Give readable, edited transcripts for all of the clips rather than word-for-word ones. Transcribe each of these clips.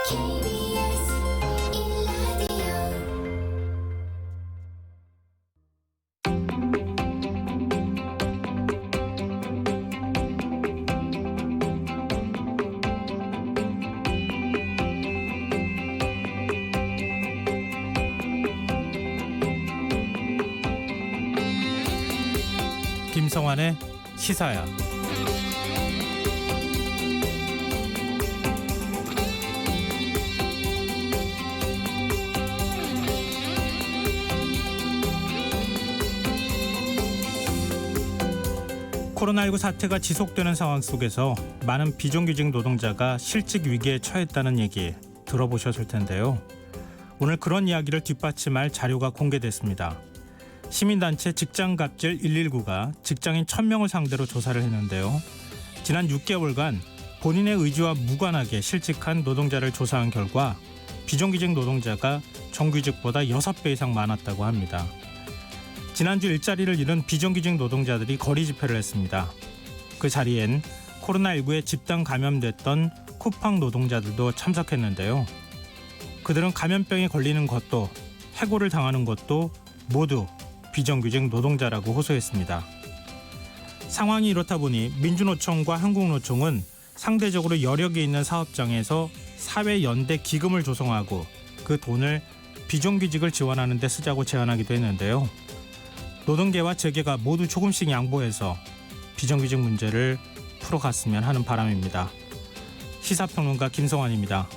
KBS 1라디오 김성환의 시사야. 코로나19 사태가 지속되는 상황 속에서 많은 비정규직 노동자가 실직 위기에 처했다는 얘기 들어보셨을 텐데요. 오늘 그런 이야기를 뒷받침할 자료가 공개됐습니다. 시민단체 직장갑질 119가 직장인 1000명을 상대로 조사를 했는데요. 지난 6개월간 본인의 의지와 무관하게 실직한 노동자를 조사한 결과 비정규직 노동자가 정규직보다 6배 이상 많았다고 합니다. 지난주 일자리를 잃은 비정규직 노동자들이 거리 집회를 했습니다. 그 자리엔 코로나19에 집단 감염됐던 쿠팡 노동자들도 참석했는데요. 그들은 감염병에 걸리는 것도 해고를 당하는 것도 모두 비정규직 노동자라고 호소했습니다. 상황이 이렇다 보니 민주노총과 한국노총은 상대적으로 여력이 있는 사업장에서 사회연대 기금을 조성하고 그 돈을 비정규직을 지원하는 데 쓰자고 제안하기도 했는데요. 노동계와 재계가 모두 조금씩 양보해서 비정규직 문제를 풀어갔으면 하는 바람입니다. 시사평론가 김성환입니다.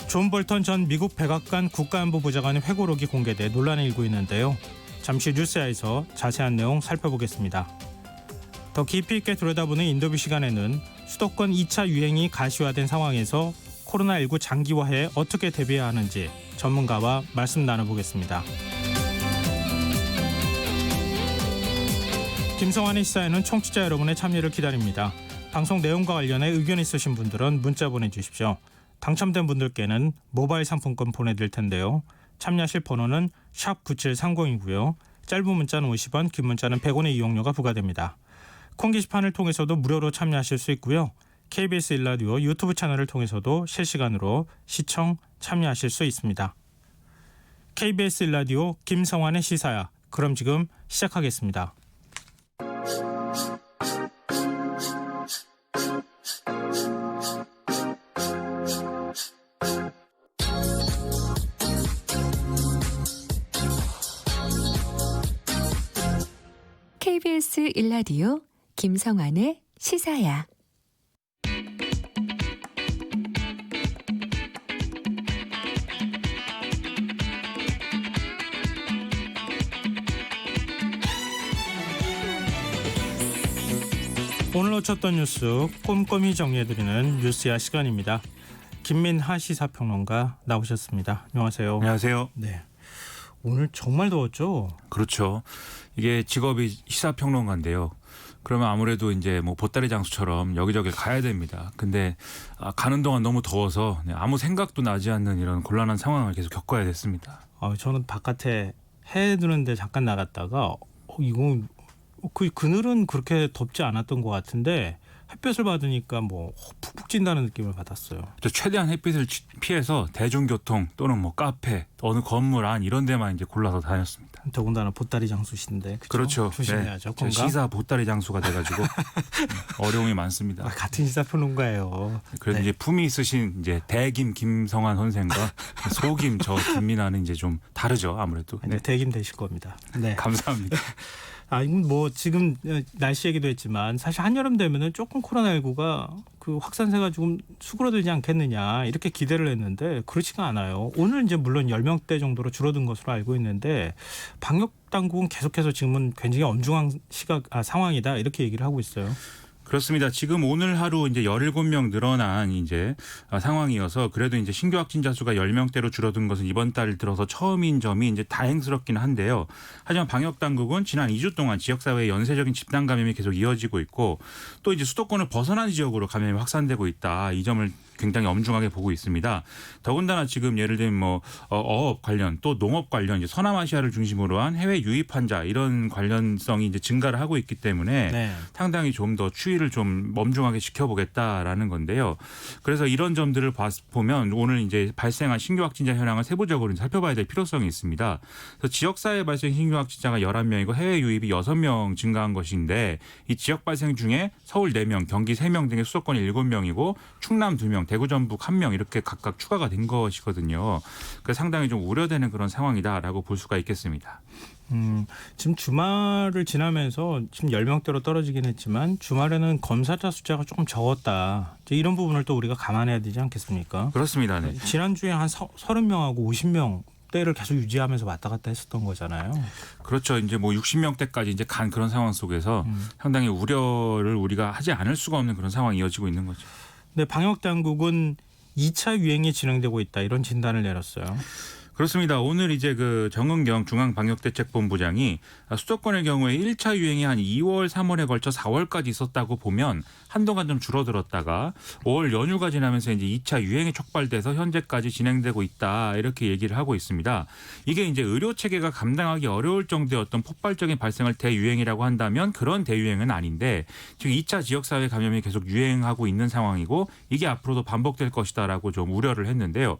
존 볼턴 전 미국 백악관 국가안보보좌관의 회고록이 공개돼 논란이 일고 있는데요. 잠시 후 뉴스야에서 자세한 내용 살펴보겠습니다. 더 깊이 있게 들여다보는 인터뷰 시간에는 수도권 2차 유행이 가시화된 상황에서 코로나19 장기화에 어떻게 대비해야 하는지 전문가와 말씀 나눠보겠습니다. 김성환의 시사에는 청취자 여러분의 참여를 기다립니다. 방송 내용과 관련해 의견 있으신 분들은 문자 보내주십시오. 당첨된 분들께는 모바일 상품권 보내드릴 텐데요. 참여하실 번호는 샵 9730이고요. 짧은 문자는 50원, 긴 문자는 100원의 이용료가 부과됩니다. 콩 게시판을 통해서도 무료로 참여하실 수 있고요. KBS 1라디오 유튜브 채널을 통해서도 실시간으로 시청, 참여하실 수 있습니다. KBS 1라디오 김성환의 시사야. 그럼 지금 시작하겠습니다. KBS 1라디오 김성환의 시사야. 오늘 놓쳤던 뉴스 꼼꼼히 정리해드리는 뉴스야 시간입니다. 김민하 시사평론가 나오셨습니다. 안녕하세요. 안녕하세요. 네, 오늘 정말 더웠죠? 그렇죠. 이게 직업이 시사평론가인데요. 그러면 아무래도 이제 뭐 보따리 장수처럼 여기저기 가야 됩니다. 근데 가는 동안 너무 더워서 아무 생각도 나지 않는 이런 곤란한 상황을 계속 겪어야 됐습니다. 저는 바깥에 해 두는데 잠깐 나갔다가 이건 그늘은 그렇게 덥지 않았던 것 같은데 햇볕을 받으니까 뭐 푹푹 찐다는 느낌을 받았어요. 최대한 햇빛을 피해서 대중교통 또는 뭐 카페, 어느 건물 안 이런 데만 이제 골라서 다녔습니다. 더군다나 보따리 장수신데 그렇죠. 조심해야죠. 네. 건강. 시사 보따리 장수가 돼가지고 어려움이 많습니다. 같은 시사평론가예요. 그래도 네. 이제 품이 있으신 이제 대김 김성환 선생과 소김 저 김민아는 이제 좀 다르죠 아무래도. 네, 대김 되실 겁니다. 네. 감사합니다. 이건 뭐 지금 날씨 얘기도 했지만 사실 한여름 되면은 조금 코로나19가 그 확산세가 조금 수그러들지 않겠느냐 이렇게 기대를 했는데 그렇지가 않아요. 오늘 이제 물론 10명대 정도로 줄어든 것으로 알고 있는데 방역 당국은 계속해서 지금은 굉장히 엄중한 상황이다 이렇게 얘기를 하고 있어요. 그렇습니다. 지금 오늘 하루 이제 17명 늘어난 이제 상황이어서 그래도 이제 신규 확진자 수가 10명대로 줄어든 것은 이번 달 들어서 처음인 점이 이제 다행스럽긴 한데요. 하지만 방역 당국은 지난 2주 동안 지역사회의 연쇄적인 집단 감염이 계속 이어지고 있고 또 이제 수도권을 벗어난 지역으로 감염이 확산되고 있다. 이 점을 굉장히 엄중하게 보고 있습니다. 더군다나 지금 예를 들면 뭐 어업 관련 또 농업 관련 이제 서남아시아를 중심으로 한 해외 유입 환자 이런 관련성이 이제 증가를 하고 있기 때문에 네. 상당히 좀 더 추이를 좀 엄중하게 지켜보겠다라는 건데요. 그래서 이런 점들을 보면 오늘 이제 발생한 신규 확진자 현황을 세부적으로 살펴봐야 될 필요성이 있습니다. 그래서 지역사회 발생 신규 확진자가 11명이고 해외 유입이 6명 증가한 것인데 이 지역 발생 중에 서울 4명, 경기 3명 등의 수도권이 7명이고 충남 2명, 대구 전북 1명 이렇게 각각 추가가 된 것이거든요. 그래서 상당히 좀 우려되는 그런 상황이다라고 볼 수가 있겠습니다. 지금 주말을 지나면서 지금 10명대로 떨어지긴 했지만 주말에는 검사자 숫자가 조금 적었다. 이제 이런 부분을 또 우리가 감안해야 되지 않겠습니까? 그렇습니다. 네. 지난주에 한 30명하고 50명 대를 계속 유지하면서 왔다 갔다 했었던 거잖아요. 그렇죠. 이제 뭐 60명대까지 이제 간 그런 상황 속에서 상당히 우려를 우리가 하지 않을 수가 없는 그런 상황이 이어지고 있는 거죠. 근데 방역 당국은 2차 유행이 진행되고 있다 이런 진단을 내렸어요. 그렇습니다. 오늘 이제 그 정은경 중앙방역대책본부장이 수도권의 경우에 1차 유행이 한 2월, 3월에 걸쳐 4월까지 있었다고 보면 한동안 좀 줄어들었다가 5월 연휴가 지나면서 이제 2차 유행이 촉발돼서 현재까지 진행되고 있다 이렇게 얘기를 하고 있습니다. 이게 이제 의료 체계가 감당하기 어려울 정도의 어떤 폭발적인 발생을 대유행이라고 한다면 그런 대유행은 아닌데 지금 2차 지역사회 감염이 계속 유행하고 있는 상황이고 이게 앞으로도 반복될 것이다라고 좀 우려를 했는데요.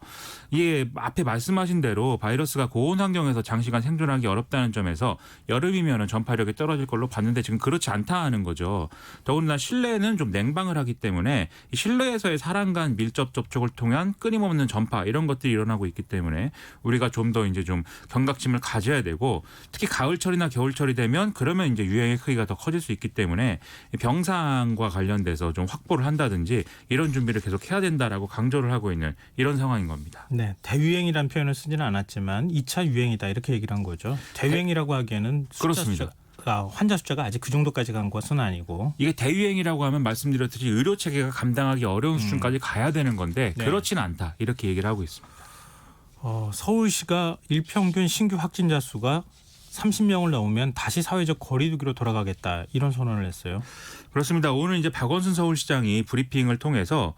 이게 앞에 말씀하신 대로 바이러스가 고온 환경에서 장시간 생존하기 어렵다는 점에서 여름이면 전파력이 떨어질 걸로 봤는데 지금 그렇지 않다는 거죠. 더군다나 실내에는 좀 냉방을 하기 때문에 이 실내에서의 사람 간 밀접 접촉을 통한 끊임없는 전파 이런 것들이 일어나고 있기 때문에 우리가 좀 더 이제 좀 경각심을 가져야 되고 특히 가을철이나 겨울철이 되면 그러면 이제 유행의 크기가 더 커질 수 있기 때문에 병상과 관련돼서 좀 확보를 한다든지 이런 준비를 계속 해야 된다라고 강조를 하고 있는 이런 상황인 겁니다. 네, 대유행이라는 표현을 쓰지는 않았지만 2차 유행이다 이렇게 얘기를 한 거죠. 대유행이라고 하기에는 그렇습니다. 환자 숫자가 아직 그 정도까지 간 것은 아니고 이게 대유행이라고 하면 말씀드렸듯이 의료 체계가 감당하기 어려운 수준까지 가야 되는 건데 네. 그렇지는 않다 이렇게 얘기를 하고 있습니다. 서울시가 일평균 신규 확진자 수가 30명을 넘으면 다시 사회적 거리두기로 돌아가겠다 이런 선언을 했어요. 그렇습니다. 오늘 이제 박원순 서울시장이 브리핑을 통해서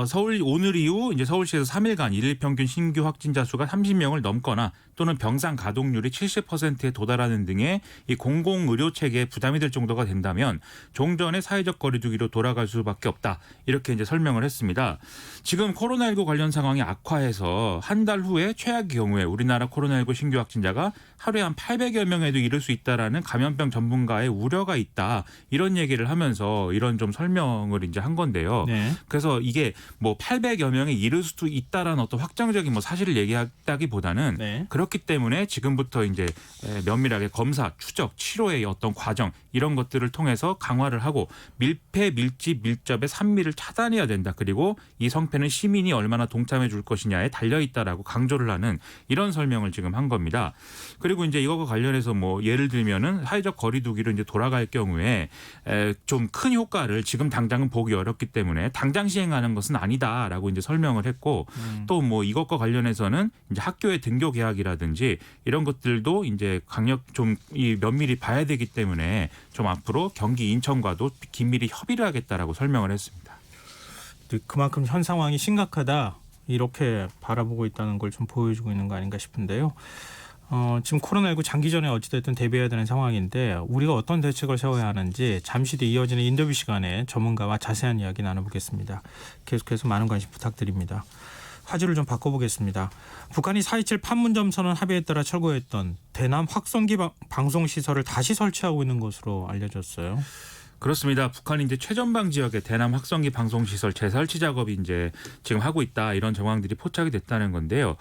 서울 오늘 이후 이제 서울시에서 3일간 일일 평균 신규 확진자 수가 30명을 넘거나 또는 병상 가동률이 70%에 도달하는 등의 이 공공 의료 체계에 부담이 될 정도가 된다면 종전의 사회적 거리두기로 돌아갈 수밖에 없다. 이렇게 이제 설명을 했습니다. 지금 코로나19 관련 상황이 악화해서 한 달 후에 최악의 경우에 우리나라 코로나19 신규 확진자가 하루에 한 800여 명에도 이를 수 있다라는 감염병 전문가의 우려가 있다. 이런 얘기를 하면서 이런 좀 설명을 이제 한 건데요. 네. 그래서 이게 뭐 800여 명에 이를 수도 있다라는 어떤 확정적인 뭐 사실을 얘기하다기보다는 네. 그렇기 때문에 지금부터 이제 면밀하게 검사, 추적, 치료의 어떤 과정 이런 것들을 통해서 강화를 하고 밀폐, 밀집, 밀접의 산미를 차단해야 된다. 그리고 이 성패는 시민이 얼마나 동참해 줄 것이냐에 달려 있다라고 강조를 하는 이런 설명을 지금 한 겁니다. 그리고 이제 이거와 관련해서 뭐 예를 들면은 사회적 거리두기로 이제 돌아갈 경우에 좀 큰 효과를 지금 당장은 보기 어렵기 때문에 당장 시행하는 것은 아니다라고 이제 설명을 했고 또 뭐 이것과 관련해서는 이제 학교의 등교 계약이라든지 이런 것들도 이제 강력 좀 이 면밀히 봐야 되기 때문에 좀 앞으로 경기 인천과도 긴밀히 협의를 하겠다라고 설명을 했습니다. 그만큼 현 상황이 심각하다 이렇게 바라보고 있다는 걸 좀 보여주고 있는 거 아닌가 싶은데요. 지금 코로나19 장기전에 어찌됐든 대비해야 되는 상황인데 우리가 어떤 대책을 세워야 하는지 잠시 뒤 이어지는 인터뷰 시간에 전문가와 자세한 이야기 나눠보겠습니다. 계속해서 많은 관심 부탁드립니다. 화제를 좀 바꿔보겠습니다. 북한이 4.27 판문점 선언 합의에 따라 철거했던 대남 확성기 방송시설을 다시 설치하고 있는 것으로 알려졌어요. 그렇습니다. 북한이 이제 최전방 지역에 대남 확성기 방송시설 재설치 작업이 이제 지금 하고 있다 이런 정황들이 포착이 됐다는 건데요.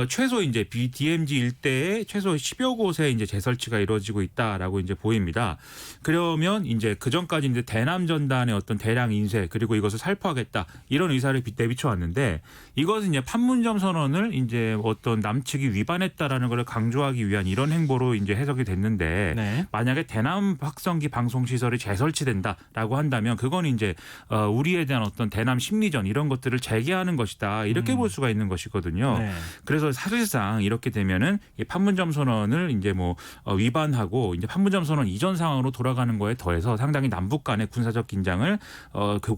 최소 이제 DMZ 일대에 최소 10여 곳에 이제 재설치가 이루어지고 있다라고 이제 보입니다. 그러면 이제 그 전까지 이제 대남 전단의 어떤 대량 인쇄 그리고 이것을 살포하겠다 이런 의사를 내비쳐 왔는데 이것은 이제 판문점 선언을 이제 어떤 남측이 위반했다라는 걸 강조하기 위한 이런 행보로 이제 해석이 됐는데 네. 만약에 대남 확성기 방송시설이 재설치된다라고 한다면 그건 이제 우리에 대한 어떤 대남 심리전 이런 것들을 재개하는 것이다 이렇게 볼 수가 있는 것이거든요. 네. 그래서 사실상 이렇게 되면은 이 판문점 선언을 이제 뭐 위반하고 이제 판문점 선언 이전 상황으로 돌아가는 거에 더해서 상당히 남북 간의 군사적 긴장을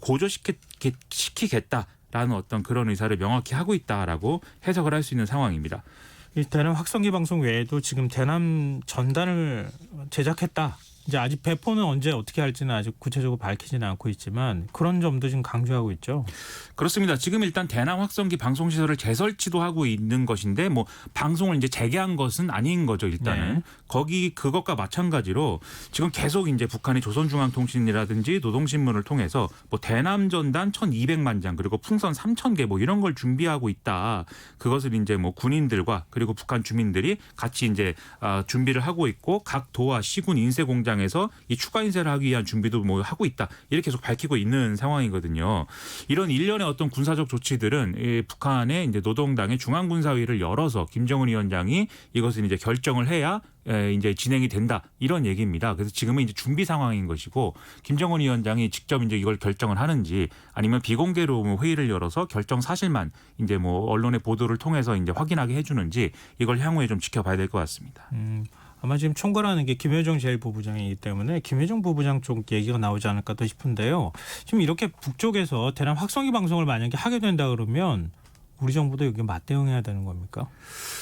고조시키겠다. 있다라는 어떤 그런 의사를 명확히 하고 있다라고 해석을 할 수 있는 상황입니다. 일단은 확성기 방송 외에도 지금 대남 전단을 제작했다. 이제 아직 배포는 언제 어떻게 할지는 아직 구체적으로 밝히지는 않고 있지만 그런 점도 지금 강조하고 있죠. 그렇습니다. 지금 일단 대남 확성기 방송 시설을 재설치도 하고 있는 것인데 뭐 방송을 이제 재개한 것은 아닌 거죠. 일단은 네. 거기 그것과 마찬가지로 지금 계속 이제 북한이 조선중앙통신이라든지 노동신문을 통해서 뭐 대남 전단 1,200만 장 그리고 풍선 3,000개 뭐 이런 걸 준비하고 있다. 그것을 이제 뭐 군인들과 그리고 북한 주민들이 같이 이제 준비를 하고 있고 각 도와 시군 인쇄 공장에서 이 추가 인쇄를 하기 위한 준비도 뭐 하고 있다. 이렇게 계속 밝히고 있는 상황이거든요. 이런 일련의 어떤 군사적 조치들은 이 북한의 이제 노동당의 중앙군사위를 열어서 김정은 위원장이 이것을 이제 결정을 해야 이제 진행이 된다 이런 얘기입니다. 그래서 지금은 이제 준비 상황인 것이고 김정은 위원장이 직접 이제 이걸 결정을 하는지 아니면 비공개로 뭐 회의를 열어서 결정 사실만 이제 뭐 언론의 보도를 통해서 이제 확인하게 해주는지 이걸 향후에 좀 지켜봐야 될 것 같습니다. 아마 지금 총괄하는 게 김여정 제1부부장이기 때문에 김여정 부부장 쪽 얘기가 나오지 않을까 또 싶은데요. 지금 이렇게 북쪽에서 대남 확성기 방송을 만약에 하게 된다 그러면 우리 정부도 여기 맞대응해야 되는 겁니까?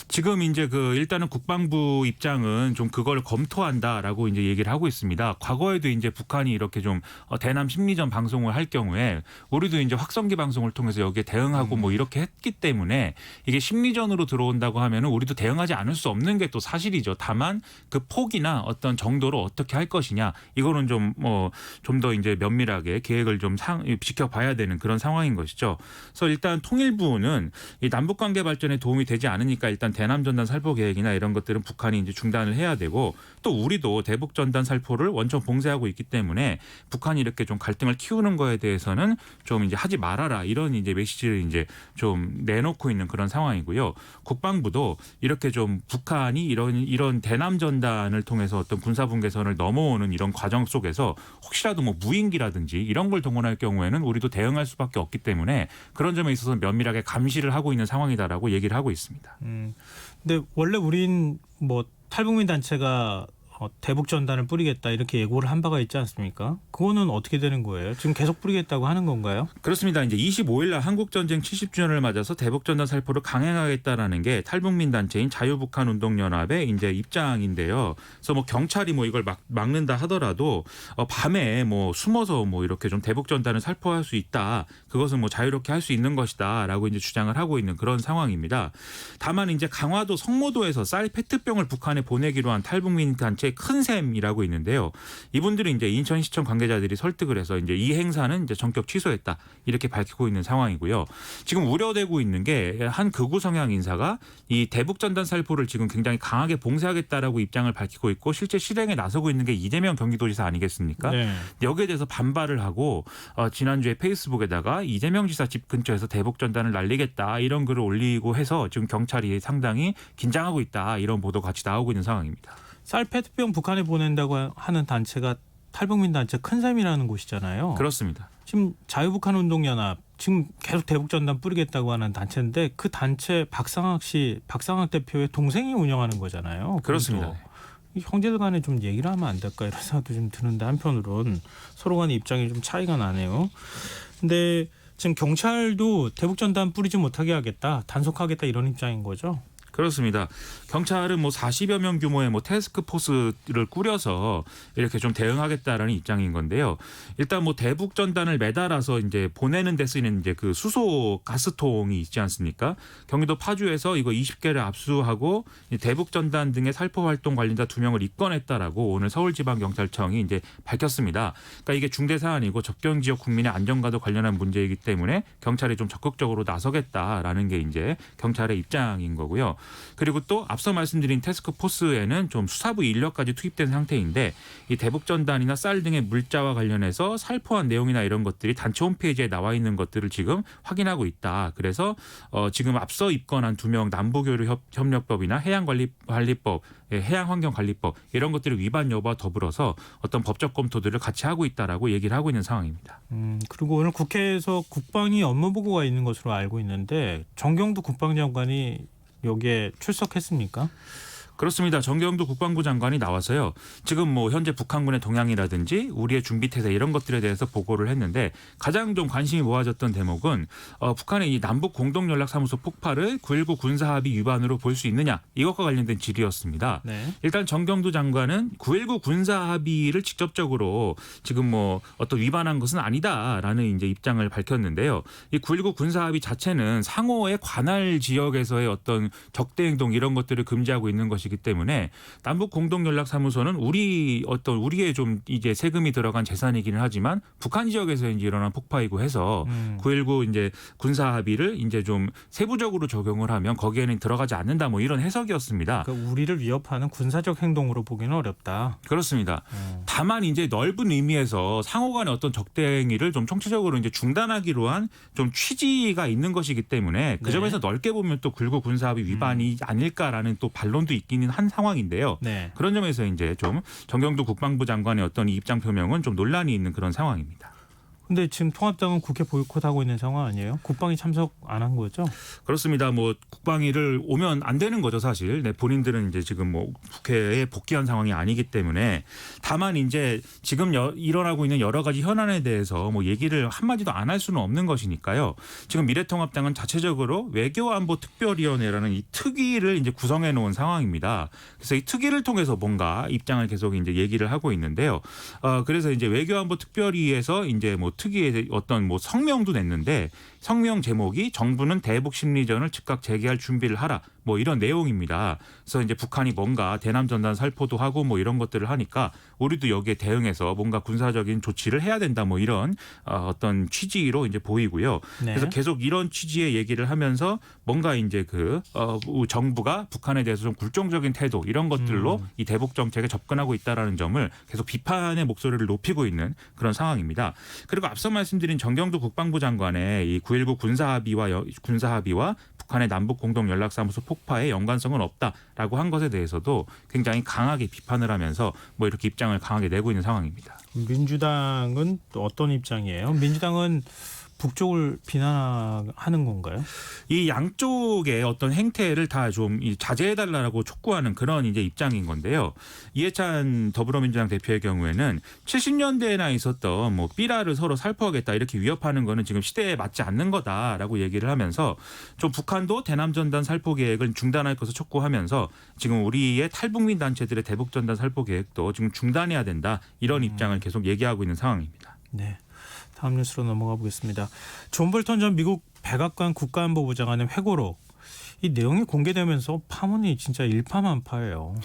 지금 이제 그 일단은 국방부 입장은 좀 그걸 검토한다라고 이제 얘기를 하고 있습니다. 과거에도 이제 북한이 이렇게 좀 대남 심리전 방송을 할 경우에 우리도 이제 확성기 방송을 통해서 여기에 대응하고 뭐 이렇게 했기 때문에 이게 심리전으로 들어온다고 하면은 우리도 대응하지 않을 수 없는 게 또 사실이죠. 다만 그 폭이나 어떤 정도로 어떻게 할 것이냐 이거는 좀 더 이제 면밀하게 계획을 좀 지켜봐야 되는 그런 상황인 것이죠. 그래서 일단 통일부는 이 남북 관계 발전에 도움이 되지 않으니까 일단 대남 전단 살포 계획이나 이런 것들은 북한이 이제 중단을 해야 되고 또 우리도 대북 전단 살포를 원천 봉쇄하고 있기 때문에 북한이 이렇게 좀 갈등을 키우는 거에 대해서는 좀 이제 하지 말아라 이런 이제 메시지를 이제 좀 내놓고 있는 그런 상황이고요. 국방부도 이렇게 좀 북한이 이런 대남 전단을 통해서 어떤 군사 분계선을 넘어오는 이런 과정 속에서 혹시라도 뭐 무인기라든지 이런 걸 동원할 경우에는 우리도 대응할 수밖에 없기 때문에 그런 점에 있어서 면밀하게 감시를 하고 있는 상황이다라고 얘기를 하고 있습니다. 근데 원래 우린 뭐 탈북민 단체가 대북 전단을 뿌리겠다 이렇게 예고를 한 바가 있지 않습니까? 그거는 어떻게 되는 거예요? 지금 계속 뿌리겠다고 하는 건가요? 그렇습니다. 이제 25일 날 한국전쟁 70주년을 맞아서 대북 전단 살포를 강행하겠다라는 게 탈북민 단체인 자유북한운동연합의 이제 입장인데요. 그래서 뭐 경찰이 뭐 이걸 막는다 하더라도 밤에 뭐 숨어서 뭐 이렇게 좀 대북 전단을 살포할 수 있다. 그것은 뭐 자유롭게 할 수 있는 것이다라고 이제 주장을 하고 있는 그런 상황입니다. 다만 이제 강화도 성모도에서 쌀 페트병을 북한에 보내기로 한 탈북민 단체 큰샘이라고 있는데요. 이분들은 이제 인천시청 관계자들이 설득을 해서 이제 이 행사는 이제 전격 취소했다 이렇게 밝히고 있는 상황이고요. 지금 우려되고 있는 게 한 극우 성향 인사가 이 대북 전단 살포를 지금 굉장히 강하게 봉쇄하겠다라고 입장을 밝히고 있고 실제 실행에 나서고 있는 게 이재명 경기도지사 아니겠습니까? 네. 여기에 대해서 반발을 하고 지난주에 페이스북에다가 이재명 지사 집 근처에서 대북 전단을 날리겠다 이런 글을 올리고 해서 지금 경찰이 상당히 긴장하고 있다 이런 보도가 같이 나오고 있는 상황입니다. 쌀 페트병 북한에 보낸다고 하는 단체가 탈북민 단체 큰샘이라는 곳이잖아요. 그렇습니다. 지금 자유북한운동연합 지금 계속 대북 전단 뿌리겠다고 하는 단체인데 그 단체 박상학 대표의 동생이 운영하는 거잖아요. 그렇습니다. 이 형제들 간에 좀 얘기를 하면 안 될까 이런 생각도 좀 드는데 한편으론 서로 간의 입장이 좀 차이가 나네요. 근데 지금 경찰도 대북 전단 뿌리지 못하게 하겠다, 단속하겠다 이런 입장인 거죠. 그렇습니다. 경찰은 뭐 40여 명 규모의 뭐 태스크포스를 꾸려서 이렇게 좀 대응하겠다라는 입장인 건데요. 일단 뭐 대북 전단을 매달아서 이제 보내는 데 쓰이는 이제 그 수소 가스통이 있지 않습니까? 경기도 파주에서 이거 20개를 압수하고 대북 전단 등의 살포 활동 관련자 2명을 입건했다라고 오늘 서울지방경찰청이 이제 밝혔습니다. 그러니까 이게 중대 사안이고 접경 지역 국민의 안전과도 관련한 문제이기 때문에 경찰이 좀 적극적으로 나서겠다라는 게 이제 경찰의 입장인 거고요. 그리고 또 앞서 말씀드린 태스크포스에는 좀 수사부 인력까지 투입된 상태인데 이 대북 전단이나 쌀 등의 물자와 관련해서 살포한 내용이나 이런 것들이 단체 홈페이지에 나와 있는 것들을 지금 확인하고 있다. 그래서 지금 앞서 입건한 2명 남북교류협력법이나 해양관리법, 해양환경관리법 이런 것들의 위반 여부와 더불어서 어떤 법적 검토들을 같이 하고 있다라고 얘기를 하고 있는 상황입니다. 그리고 오늘 국회에서 국방위 업무 보고가 있는 것으로 알고 있는데 정경두 국방장관이 여기에 출석했습니까? 그렇습니다. 정경도 국방부 장관이 나와서요. 지금 뭐 현재 북한군의 동향이라든지 우리의 준비태세 이런 것들에 대해서 보고를 했는데 가장 좀 관심이 모아졌던 대목은 북한의 이 남북 공동연락사무소 폭파를 9.19 군사합의 위반으로 볼 수 있느냐 이것과 관련된 질의였습니다. 네. 일단 정경도 장관은 9.19 군사합의를 직접적으로 지금 뭐 어떤 위반한 것은 아니다라는 이제 입장을 밝혔는데요. 이 9.19 군사합의 자체는 상호의 관할 지역에서의 어떤 적대 행동 이런 것들을 금지하고 있는 것이기 때문에 남북 공동연락사무소는 우리의 좀 이제 세금이 들어간 재산이기는 하지만 북한 지역에서 이제 일어난 폭파이고 해서 9.19 이제 군사합의를 이제 좀 세부적으로 적용을 하면 거기에는 들어가지 않는다 뭐 이런 해석이었습니다. 그러니까 우리를 위협하는 군사적 행동으로 보기는 어렵다. 그렇습니다. 다만 이제 넓은 의미에서 상호 간의 어떤 적대 행위를 좀 총체적으로 이제 중단하기로 한 좀 취지가 있는 것이기 때문에 그 네. 점에서 넓게 보면 또 9.19 군사합의 위반이 아닐까라는 또 반론도 있기는 한 상황인데요. 네. 그런 점에서 이제 좀 정경도 국방부 장관의 어떤 이 입장 표명은 좀 논란이 있는 그런 상황입니다. 근데 지금 통합당은 국회 보이콧하고 있는 상황 아니에요? 국방위 참석 안 한 거죠? 그렇습니다. 뭐 국방위를 오면 안 되는 거죠, 사실. 네, 본인들은 이제 지금 뭐 국회에 복귀한 상황이 아니기 때문에 다만 이제 지금 일어나고 있는 여러 가지 현안에 대해서 뭐 얘기를 한마디도 안 할 수는 없는 것이니까요. 지금 미래통합당은 자체적으로 외교안보특별위원회라는 이 특위를 이제 구성해 놓은 상황입니다. 그래서 이 특위를 통해서 뭔가 입장을 계속 이제 얘기를 하고 있는데요. 그래서 이제 외교안보특별위에서 이제 뭐 특위의 어떤 뭐 성명도 냈는데 성명 제목이 정부는 대북 심리전을 즉각 재개할 준비를 하라. 뭐 이런 내용입니다. 그래서 이제 북한이 뭔가 대남 전단 살포도 하고 뭐 이런 것들을 하니까 우리도 여기에 대응해서 뭔가 군사적인 조치를 해야 된다. 뭐 이런 어떤 취지로 이제 보이고요. 네. 그래서 계속 이런 취지의 얘기를 하면서 뭔가 이제 정부가 북한에 대해서 좀 굴종적인 태도 이런 것들로 이 대북 정책에 접근하고 있다라는 점을 계속 비판의 목소리를 높이고 있는 그런 상황입니다. 그리고 앞서 말씀드린 정경도 국방부 장관의 이 9.19 군사합의와 북한의 남북 공동 연락사무소 폭파에 연관성은 없다라고 한 것에 대해서도 굉장히 강하게 비판을 하면서 뭐 이렇게 입장을 강하게 내고 있는 상황입니다. 민주당은 또 어떤 입장이에요? 민주당은 북쪽을 비난하는 건가요? 이 양쪽의 어떤 행태를 다 좀 자제해달라고 촉구하는 그런 이제 입장인 건데요. 이해찬 더불어민주당 대표의 경우에는 70년대에나 있었던 뭐 삐라를 서로 살포하겠다 이렇게 위협하는 거는 지금 시대에 맞지 않는 거다라고 얘기를 하면서 좀 북한도 대남전단 살포 계획을 중단할 것을 촉구하면서 지금 우리의 탈북민 단체들의 대북전단 살포 계획도 지금 중단해야 된다 이런 입장을 계속 얘기하고 있는 상황입니다. 네. 다음 뉴스로 넘어가 보겠습니다. 존 볼턴 전 미국 백악관 국가안보부 장관의 회고록 이 내용이 공개되면서 파문이 진짜 일파만파예요.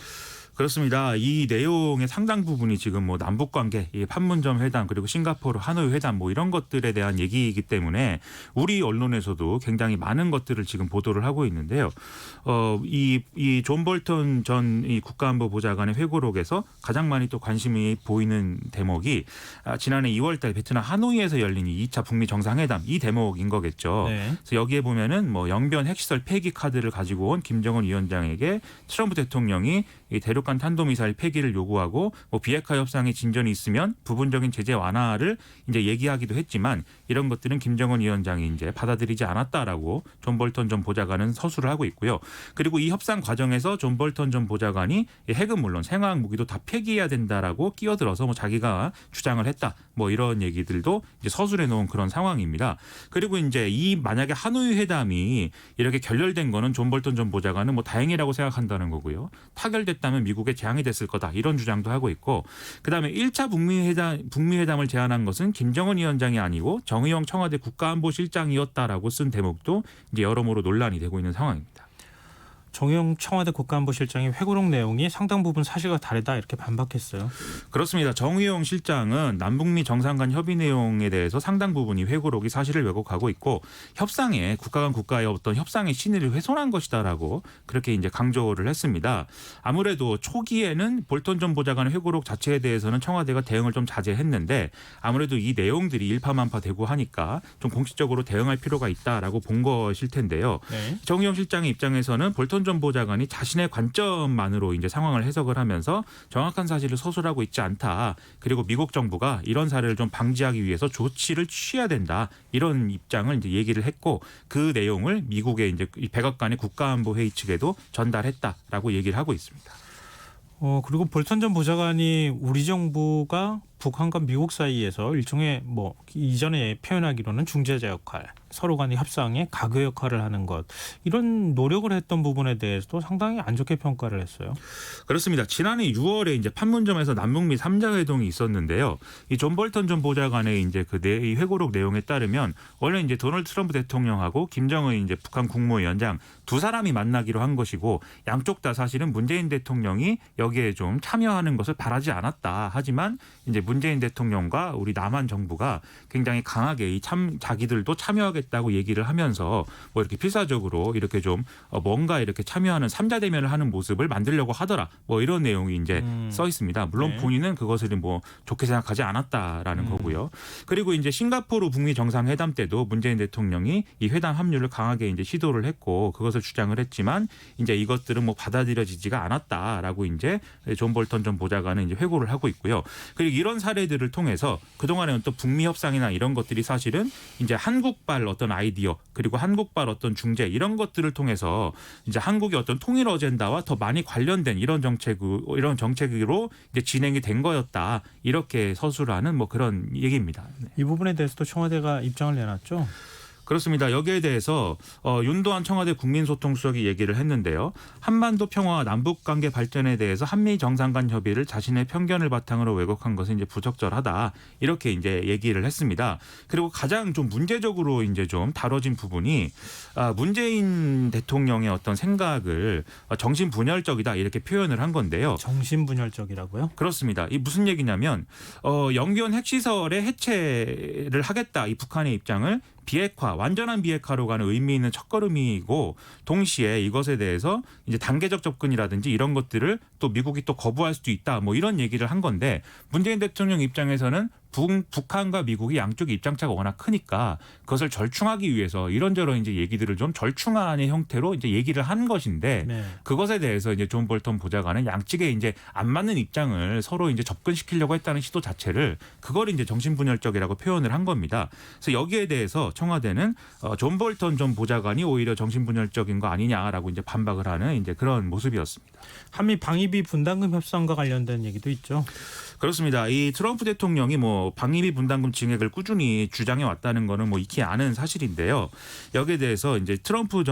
그렇습니다. 이 내용의 상당 부분이 지금 뭐 남북 관계, 이 판문점 회담 그리고 싱가포르 하노이 회담 뭐 이런 것들에 대한 얘기이기 때문에 우리 언론에서도 굉장히 많은 것들을 지금 보도를 하고 있는데요. 이 존 볼턴 전 이 국가안보보좌관의 회고록에서 가장 많이 또 관심이 보이는 대목이 지난해 2월달 베트남 하노이에서 열린 이 2차 북미 정상회담 이 대목인 거겠죠. 네. 그래서 여기에 보면은 뭐 영변 핵시설 폐기 카드를 가지고 온 김정은 위원장에게 트럼프 대통령이 이 대륙간 탄도미사일 폐기를 요구하고 뭐 비핵화 협상에 진전이 있으면 부분적인 제재 완화를 이제 얘기하기도 했지만 이런 것들은 김정은 위원장이 이제 받아들이지 않았다라고 존 볼턴 전 보좌관은 서술을 하고 있고요. 그리고 이 협상 과정에서 존 볼턴 전 보좌관이 핵은 물론 생화학 무기도 다 폐기해야 된다라고 끼어들어서 뭐 자기가 주장을 했다. 뭐 이런 얘기들도 이제 서술해 놓은 그런 상황입니다. 그리고 이제 이 만약에 하노이 회담이 이렇게 결렬된 거는 존 볼턴 전 보좌관은 뭐 다행이라고 생각한다는 거고요. 타결됐다면 미국에 재앙이 됐을 거다. 이런 주장도 하고 있고 그다음에 1차 북미 회담을 제안한 것은 김정은 위원장이 아니고 정의용 청와대 국가안보실장이었다라고 쓴 대목도 이제 여러모로 논란이 되고 있는 상황입니다. 정의용 청와대 국가안보실장이 회고록 내용이 상당 부분 사실과 다르다 이렇게 반박했어요. 그렇습니다. 정의용 실장은 남북미 정상 간 협의 내용에 대해서 상당 부분이 회고록이 사실을 왜곡하고 있고 협상에 국가 간 국가의 어떤 협상의 신의를 훼손한 것이다라고 그렇게 이제 강조를 했습니다. 아무래도 초기에는 볼턴 전 보좌관의 회고록 자체에 대해서는 청와대가 대응을 좀 자제했는데 아무래도 이 내용들이 일파만파되고 하니까 좀 공식적으로 대응할 필요가 있다라고 본 것일 텐데요. 네. 정의용 실장의 입장에서는 볼턴 볼턴 전 보좌관이 자신의 관점만으로 이제 상황을 해석을 하면서 정확한 사실을 서술하고 있지 않다. 그리고 미국 정부가 이런 사례를 좀 방지하기 위해서 조치를 취해야 된다. 이런 입장을 이제 얘기를 했고 그 내용을 미국의 이제 백악관의 국가안보회의 측에도 전달했다라고 얘기를 하고 있습니다. 그리고 볼턴 전 보좌관이 우리 정부가 북한과 미국 사이에서 일종의 뭐 이전에 표현하기로는 중재자 역할, 서로 간의 협상에 가교 역할을 하는 것 이런 노력을 했던 부분에 대해서도 상당히 안 좋게 평가를 했어요. 그렇습니다. 지난해 6월에 이제 판문점에서 남북미 3자 회동이 있었는데요. 이 존 볼턴 전 보좌관의 이제 이 회고록 내용에 따르면 원래 이제 도널드 트럼프 대통령하고 김정은 이제 북한 국무위원장 두 사람이 만나기로 한 것이고 양쪽 다 사실은 문재인 대통령이 여기에 좀 참여하는 것을 바라지 않았다. 하지만 이제 문재인 대통령과 우리 남한 정부가 굉장히 강하게 자기들도 참여하겠다고 얘기를 하면서 뭐 이렇게 필사적으로 이렇게 좀 뭔가 이렇게 참여하는 3자 대면을 하는 모습을 만들려고 하더라. 뭐 이런 내용이 이제 써 있습니다. 물론 네. 본인은 그것을 뭐 좋게 생각하지 않았다라는 거고요. 그리고 이제 싱가포르 북미 정상회담 때도 문재인 대통령이 이 회담 합류를 강하게 이제 시도를 했고 그것을 주장을 했지만 이제 이것들은 뭐 받아들여지지가 않았다라고 이제 존 볼턴 전 보좌관은 이제 회고를 하고 있고요. 그리고 이런 사례들을 통해서 그동안에 어떤 북미 협상이나 이런 것들이 사실은 이제 한국발 어떤 아이디어 그리고 한국발 어떤 중재 이런 것들을 통해서 이제 한국의 어떤 통일 어젠다와 더 많이 관련된 이런 정책으로 이제 진행이 된 거였다. 이렇게 서술하는 뭐 그런 얘기입니다. 네. 이 부분에 대해서도 청와대가 입장을 내놨죠. 그렇습니다. 여기에 대해서 윤도한 청와대 국민소통수석이 얘기를 했는데요. 한반도 평화와 남북관계 발전에 대해서 한미 정상 간 협의를 자신의 편견을 바탕으로 왜곡한 것은 이제 부적절하다. 이렇게 이제 얘기를 했습니다. 그리고 가장 좀 문제적으로 이제 좀 다뤄진 부분이 문재인 대통령의 어떤 생각을 정신분열적이다 이렇게 표현을 한 건데요. 정신분열적이라고요? 그렇습니다. 이 무슨 얘기냐면 영변 핵시설의 해체를 하겠다. 이 북한의 입장을 비핵화, 완전한 비핵화로 가는 의미 있는 첫걸음이고 동시에 이것에 대해서 이제 단계적 접근이라든지 이런 것들을 또 미국이 또 거부할 수도 있다. 뭐 이런 얘기를 한 건데 문재인 대통령 입장에서는 북한과 미국이 양쪽의 입장차가 워낙 크니까 그것을 절충하기 위해서 이런저런 이제 얘기들을 좀 절충안의 형태로 이제 얘기를 한 것인데 네. 그것에 대해서 이제 존 볼턴 보좌관은 양측에 이제 안 맞는 입장을 서로 이제 접근시키려고 했다는 시도 자체를 그걸 이제 정신분열적이라고 표현을 한 겁니다. 그래서 여기에 대해서 청와대는 존 볼턴 전 보좌관이 오히려 정신분열적인 거 아니냐라고 이제 반박을 하는 이제 그런 모습이었습니다. 한미 방위비 분담금 협상과 관련된 얘기도 있죠. 그렇습니다. 이 트럼프 대통령이 뭐 방위비 분담금 증액을 꾸준히 주장해 왔다는 거는 뭐 익히 아는 사실인데요. 여기에 대해서 이제 트럼프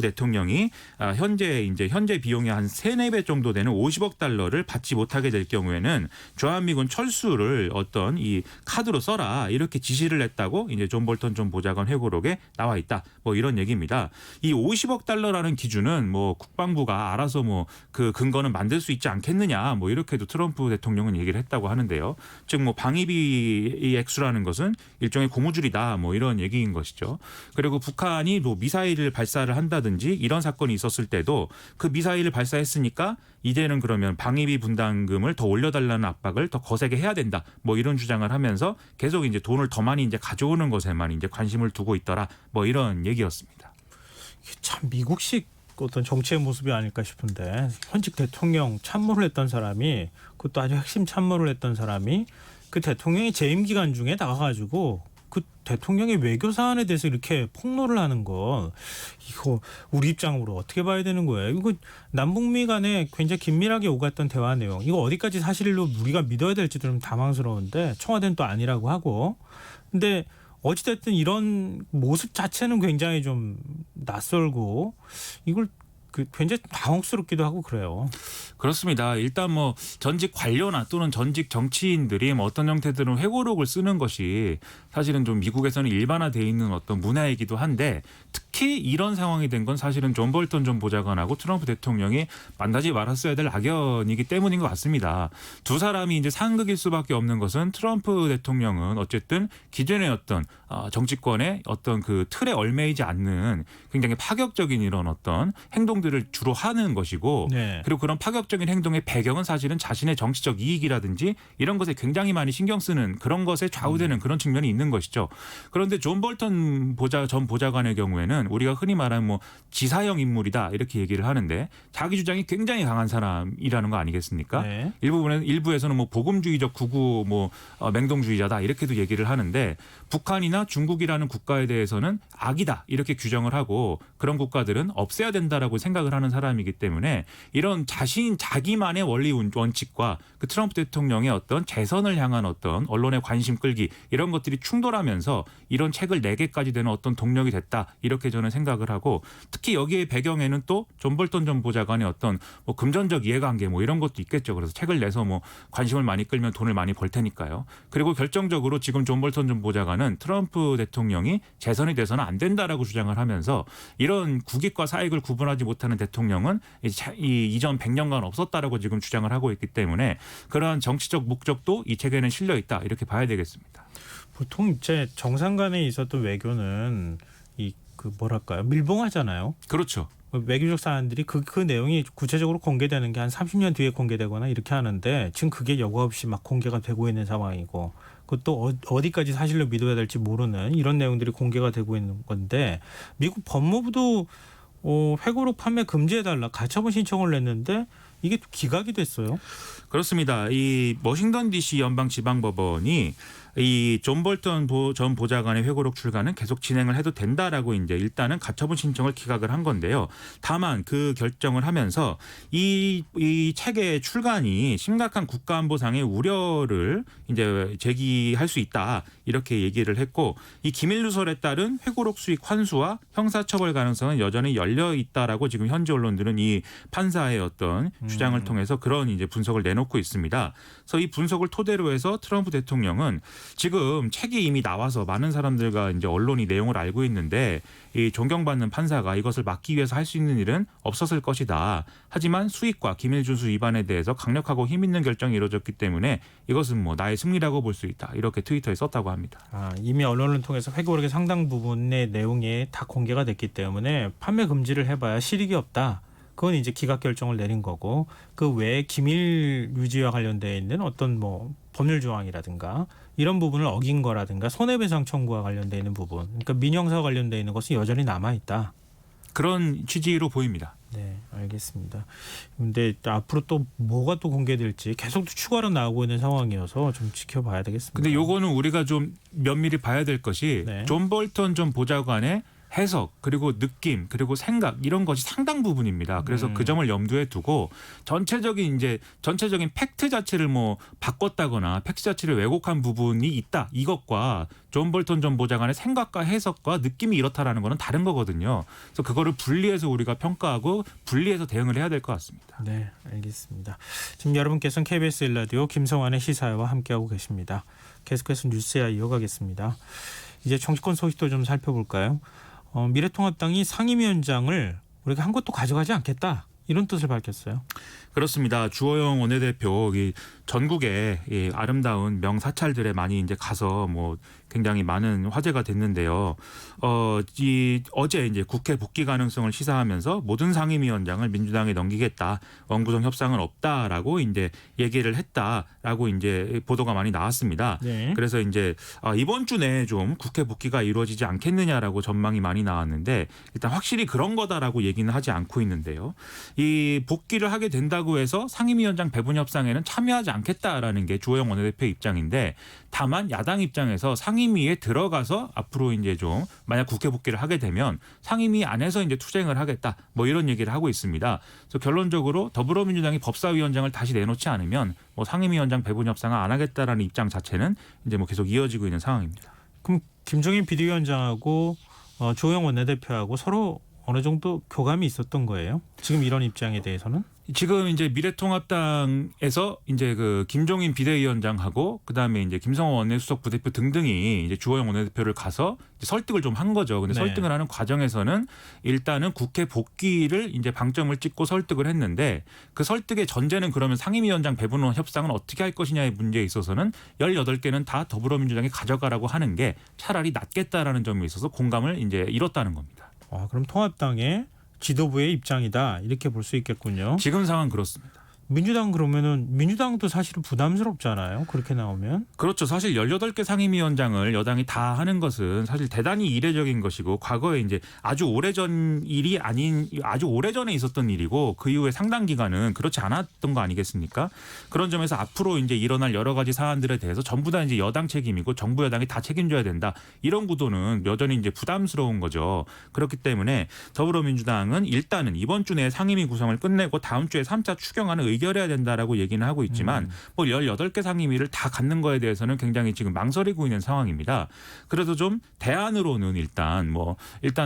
대통령이 현재 비용의 한 3-4배 정도 되는 50억 달러를 받지 못하게 될 경우에는 주한미군 철수를 어떤 이 카드로 써라 이렇게 지시를 했다고 이제 존 볼턴 전 보좌관 회고록에 나와 있다. 뭐 이런 얘기입니다. 이 50억 달러라는 기준은 뭐 국방부가 알아서 뭐 그 근거는 만들 수 있지 않겠느냐 뭐 이렇게도 트럼프 대통령은 얘기를 했다고 하는데요. 즉 뭐 방위비 액수라는 것은 일종의 고무줄이다 뭐 이런 얘기인 것이죠. 그리고 북한이 뭐 미사일을 발사를 한다든지 이런 사건이 있었을 때도 그 미사일을 발사했으니까 이제는 그러면 방위비 분담금을 더 올려달라는 압박을 더 거세게 해야 된다. 뭐 이런 주장을 하면서 계속 이제 돈을 더 많이 이제 가져오는 것에만 이제 관심을 두고 있더라. 뭐 이런 얘기였습니다. 참 미국식 어떤 정치의 모습이 아닐까 싶은데 현직 대통령 참모를 했던 사람이 그것도 아주 핵심 참모를 했던 사람이 그 대통령이 재임 기간 중에 나가가지고 그 대통령의 외교 사안에 대해서 이렇게 폭로를 하는 거 이거 우리 입장으로 어떻게 봐야 되는 거예요? 이거 남북미 간에 굉장히 긴밀하게 오갔던 대화 내용 이거 어디까지 사실로 우리가 믿어야 될지도 좀 당황스러운데 청와대는 또 아니라고 하고 근데 어찌됐든 이런 모습 자체는 굉장히 좀 낯설고 이걸 굉장히 당혹스럽기도 하고 그래요. 그렇습니다. 일단 뭐 전직 관료나 또는 전직 정치인들이 뭐 어떤 형태들은 회고록을 쓰는 것이 사실은 좀 미국에서는 일반화되어 있는 어떤 문화이기도 한데 특히 이런 상황이 된 건 사실은 존 볼턴 전 보좌관하고 트럼프 대통령이 만나지 말았어야 될 악연이기 때문인 것 같습니다. 두 사람이 이제 상극일 수밖에 없는 것은 트럼프 대통령은 어쨌든 기존의 어떤 정치권의 어떤 그 틀에 얽매이지 않는 굉장히 파격적인 이런 어떤 행동들을 주로 하는 것이고 네. 그리고 그런 파격적인 행동의 배경은 사실은 자신의 정치적 이익이라든지 이런 것에 굉장히 많이 신경 쓰는 그런 것에 좌우되는 그런 측면이 있는 것이죠. 그런데 존 볼턴 전 보좌관의 경우에는 보면은 우리가 흔히 말하는 뭐 지사형 인물이다 이렇게 얘기를 하는데 자기 주장이 굉장히 강한 사람이라는 거 아니겠습니까? 네. 일부에서는 뭐 보금주의적 구구 맹동주의자다 이렇게도 얘기를 하는데 북한이나 중국이라는 국가에 대해서는 악이다 이렇게 규정을 하고 그런 국가들은 없애야 된다라고 생각을 하는 사람이기 때문에 이런 자기만의 원리 원칙과 그 트럼프 대통령의 어떤 재선을 향한 어떤 언론의 관심 끌기 이런 것들이 충돌하면서 이런 책을 내게까지 되는 어떤 동력이 됐다 이렇게 저는 생각을 하고 특히 여기에 배경에는 또 존 볼턴 전 보좌관의 어떤 뭐 금전적 이해관계 뭐 이런 것도 있겠죠. 그래서 책을 내서 뭐 관심을 많이 끌면 돈을 많이 벌 테니까요. 그리고 결정적으로 지금 존 볼턴 전 보좌관은 트럼프 대통령이 재선이 돼서는 안 된다라고 주장을 하면서 이런 국익과 사익을 구분하지 못하는 대통령은 이 이전 100년간 없었다라고 지금 주장을 하고 있기 때문에 그러한 정치적 목적도 이 책에는 실려 있다 이렇게 봐야 되겠습니다. 보통 이제 정상 간에 있었던 외교는 그 뭐랄까요 밀봉하잖아요. 그렇죠. 외교적 사안들이 그 내용이 구체적으로 공개되는 게 한 30년 뒤에 공개되거나 이렇게 하는데 지금 그게 여과 없이 막 공개가 되고 있는 상황이고 그것도 어디까지 사실로 믿어야 될지 모르는 이런 내용들이 공개가 되고 있는 건데 미국 법무부도 회고록 판매 금지해달라 가처분 신청을 냈는데 이게 또 기각이 됐어요. 그렇습니다. 이 워싱턴 DC 연방지방법원이 이 존 볼턴 전 보좌관의 회고록 출간은 계속 진행을 해도 된다라고 이제 일단은 가처분 신청을 기각을 한 건데요. 다만 그 결정을 하면서 이 책의 출간이 심각한 국가안보상의 우려를 이제 제기할 수 있다 이렇게 얘기를 했고 이 기밀 누설에 따른 회고록 수익 환수와 형사처벌 가능성은 여전히 열려 있다라고 지금 현지 언론들은 이 판사의 어떤 주장을 통해서 그런 이제 분석을 내놓고 있습니다. 그래서 이 분석을 토대로 해서 트럼프 대통령은 지금 책이 이미 나와서 많은 사람들과 이제 언론이 내용을 알고 있는데 이 존경받는 판사가 이것을 막기 위해서 할 수 있는 일은 없었을 것이다. 하지만 수익과 기밀 준수 위반에 대해서 강력하고 힘 있는 결정이 이루어졌기 때문에 이것은 뭐 나의 승리라고 볼 수 있다. 이렇게 트위터에 썼다고 합니다. 이미 언론을 통해서 회고록의 상당 부분의 내용이 다 공개가 됐기 때문에 판매 금지를 해봐야 실익이 없다. 그건 이제 기각 결정을 내린 거고 그 외에 기밀 유지와 관련되어 있는 어떤 뭐 법률 조항이라든가 이런 부분을 어긴 거라든가 손해배상 청구와 관련되어 있는 부분 그러니까 민형사와 관련되어 있는 것은 여전히 남아있다. 그런 취지로 보입니다. 네, 알겠습니다. 근데 앞으로 또 뭐가 또 공개될지 계속 추가로 나오고 있는 상황이어서 좀 지켜봐야 되겠습니다. 근데 요거는 우리가 좀 면밀히 봐야 될 것이 네. 존 볼턴 전 보좌관의 해석 그리고 느낌 그리고 생각 이런 것이 상당 부분입니다. 그래서 그 점을 염두에 두고 전체적인 팩트 자체를 뭐 바꿨다거나 팩트 자체를 왜곡한 부분이 있다. 이것과 존 볼턴 전 보좌관의 생각과 해석과 느낌이 이렇다라는 거는 다른 거거든요. 그래서 그거를 분리해서 우리가 평가하고 분리해서 대응을 해야 될 것 같습니다. 네, 알겠습니다. 지금 여러분께서는 KBS 1라디오 김성환의 시사회와 함께하고 계십니다. 계속해서 뉴스야 이어가겠습니다. 이제 정치권 소식도 좀 살펴볼까요? 미래통합당이 상임위원장을 우리가 한 곳도 가져가지 않겠다. 이런 뜻을 밝혔어요. 그렇습니다. 주호영 원내대표 전국에 이 아름다운 명사찰들에 많이 이제 가서 뭐 굉장히 많은 화제가 됐는데요. 어제 이제 국회 복귀 가능성을 시사하면서 모든 상임위원장을 민주당에 넘기겠다. 원구성 협상은 없다라고 이제 얘기를 했다라고 이제 보도가 많이 나왔습니다. 네. 그래서 이제 이번 주 내에 좀 국회 복귀가 이루어지지 않겠느냐라고 전망이 많이 나왔는데 일단 확실히 그런 거다라고 얘기는 하지 않고 있는데요. 이 복귀를 하게 된다고 해서 상임위원장 배분 협상에는 참여하지 않겠다라는 게 주호영 원내대표의 입장인데 다만 야당 입장에서 상임위에 들어가서 앞으로 이제 좀 만약 국회 복귀를 하게 되면 상임위 안에서 이제 투쟁을 하겠다 뭐 이런 얘기를 하고 있습니다. 그래서 결론적으로 더불어민주당이 법사위원장을 다시 내놓지 않으면 뭐 상임위원장 배분 협상을 안 하겠다라는 입장 자체는 이제 뭐 계속 이어지고 있는 상황입니다. 그럼 김종인 비대위원장하고 주호영 원내대표하고 서로 어느 정도 교감이 있었던 거예요? 지금 이런 입장에 대해서는? 지금 이제 미래통합당에서 이제 그 김종인 비대위원장하고 그다음에 이제 김성호 원내수석 부대표 등등이 이제 주호영 원내대표를 가서 이제 설득을 좀 한 거죠. 근데 네. 설득을 하는 과정에서는 일단은 국회 복귀를 이제 방점을 찍고 설득을 했는데 그 설득의 전제는 그러면 상임위원장 배분 협상은 어떻게 할 것이냐의 문제에 있어서는 18개는 다 더불어민주당이 가져가라고 하는 게 차라리 낫겠다라는 점에 있어서 공감을 이제 이뤘다는 겁니다. 그럼 통합당의 지도부의 입장이다 이렇게 볼 수 있겠군요. 지금 상황 그렇습니다. 민주당 그러면은 민주당도 사실은 부담스럽잖아요. 그렇게 나오면. 그렇죠. 사실 18개 상임위원장을 여당이 다 하는 것은 사실 대단히 이례적인 것이고 과거에 이제 아주 오래전 일이 아닌 아주 오래전에 있었던 일이고 그 이후에 상당 기간은 그렇지 않았던 거 아니겠습니까? 그런 점에서 앞으로 이제 일어날 여러 가지 사안들에 대해서 전부 다 이제 여당 책임이고 정부 여당이 다 책임져야 된다. 이런 구도는 여전히 이제 부담스러운 거죠. 그렇기 때문에 더불어민주당은 일단은 이번 주 내에 상임위 구성을 끝내고 다음 주에 3차 추경안을 의결해야 된다라고 얘기는 하고 있지만 뭐 18개 상임위를 다 갖는 거에 대해서는 굉장히 지금 망설이고 있는 상황입니다. 그래도 좀 대안으로는 일단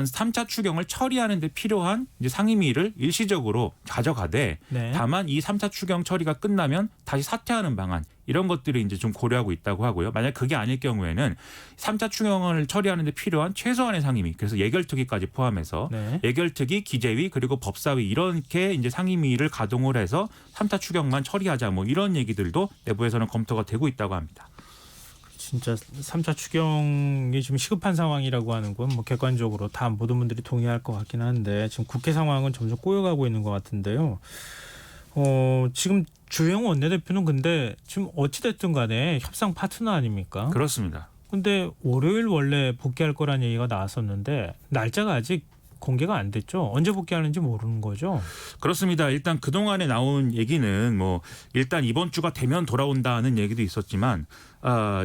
3차 추경을 처리하는 데 필요한 이제 상임위를 일시적으로 가져가되 네. 다만 이 3차 추경 처리가 끝나면 다시 사퇴하는 방안 이런 것들을 이제 좀 고려하고 있다고 하고요. 만약 그게 아닐 경우에는 3차 추경을 처리하는 데 필요한 최소한의 상임위, 그래서 예결특위까지 포함해서 네. 예결특위, 기재위 그리고 법사위 이렇게 이제 상임위를 가동을 해서 3차 추경만 처리하자 뭐 이런 얘기들도 내부에서는 검토가 되고 있다고 합니다. 진짜 3차 추경이 지금 시급한 상황이라고 하는 건 뭐 객관적으로 다 모든 분들이 동의할 것 같긴 한데 지금 국회 상황은 점점 꼬여가고 있는 것 같은데요. 지금 주영 원내대표는 근데 지금 어찌됐든 간에 협상 파트너 아닙니까? 그렇습니다. 근데 월요일 원래 복귀할 거란 얘기가 나왔었는데 날짜가 아직 공개가 안 됐죠. 언제 복귀하는지 모르는 거죠. 그렇습니다. 일단 그동안에 나온 얘기는 뭐 일단 이번 주가 되면 돌아온다는 얘기도 있었지만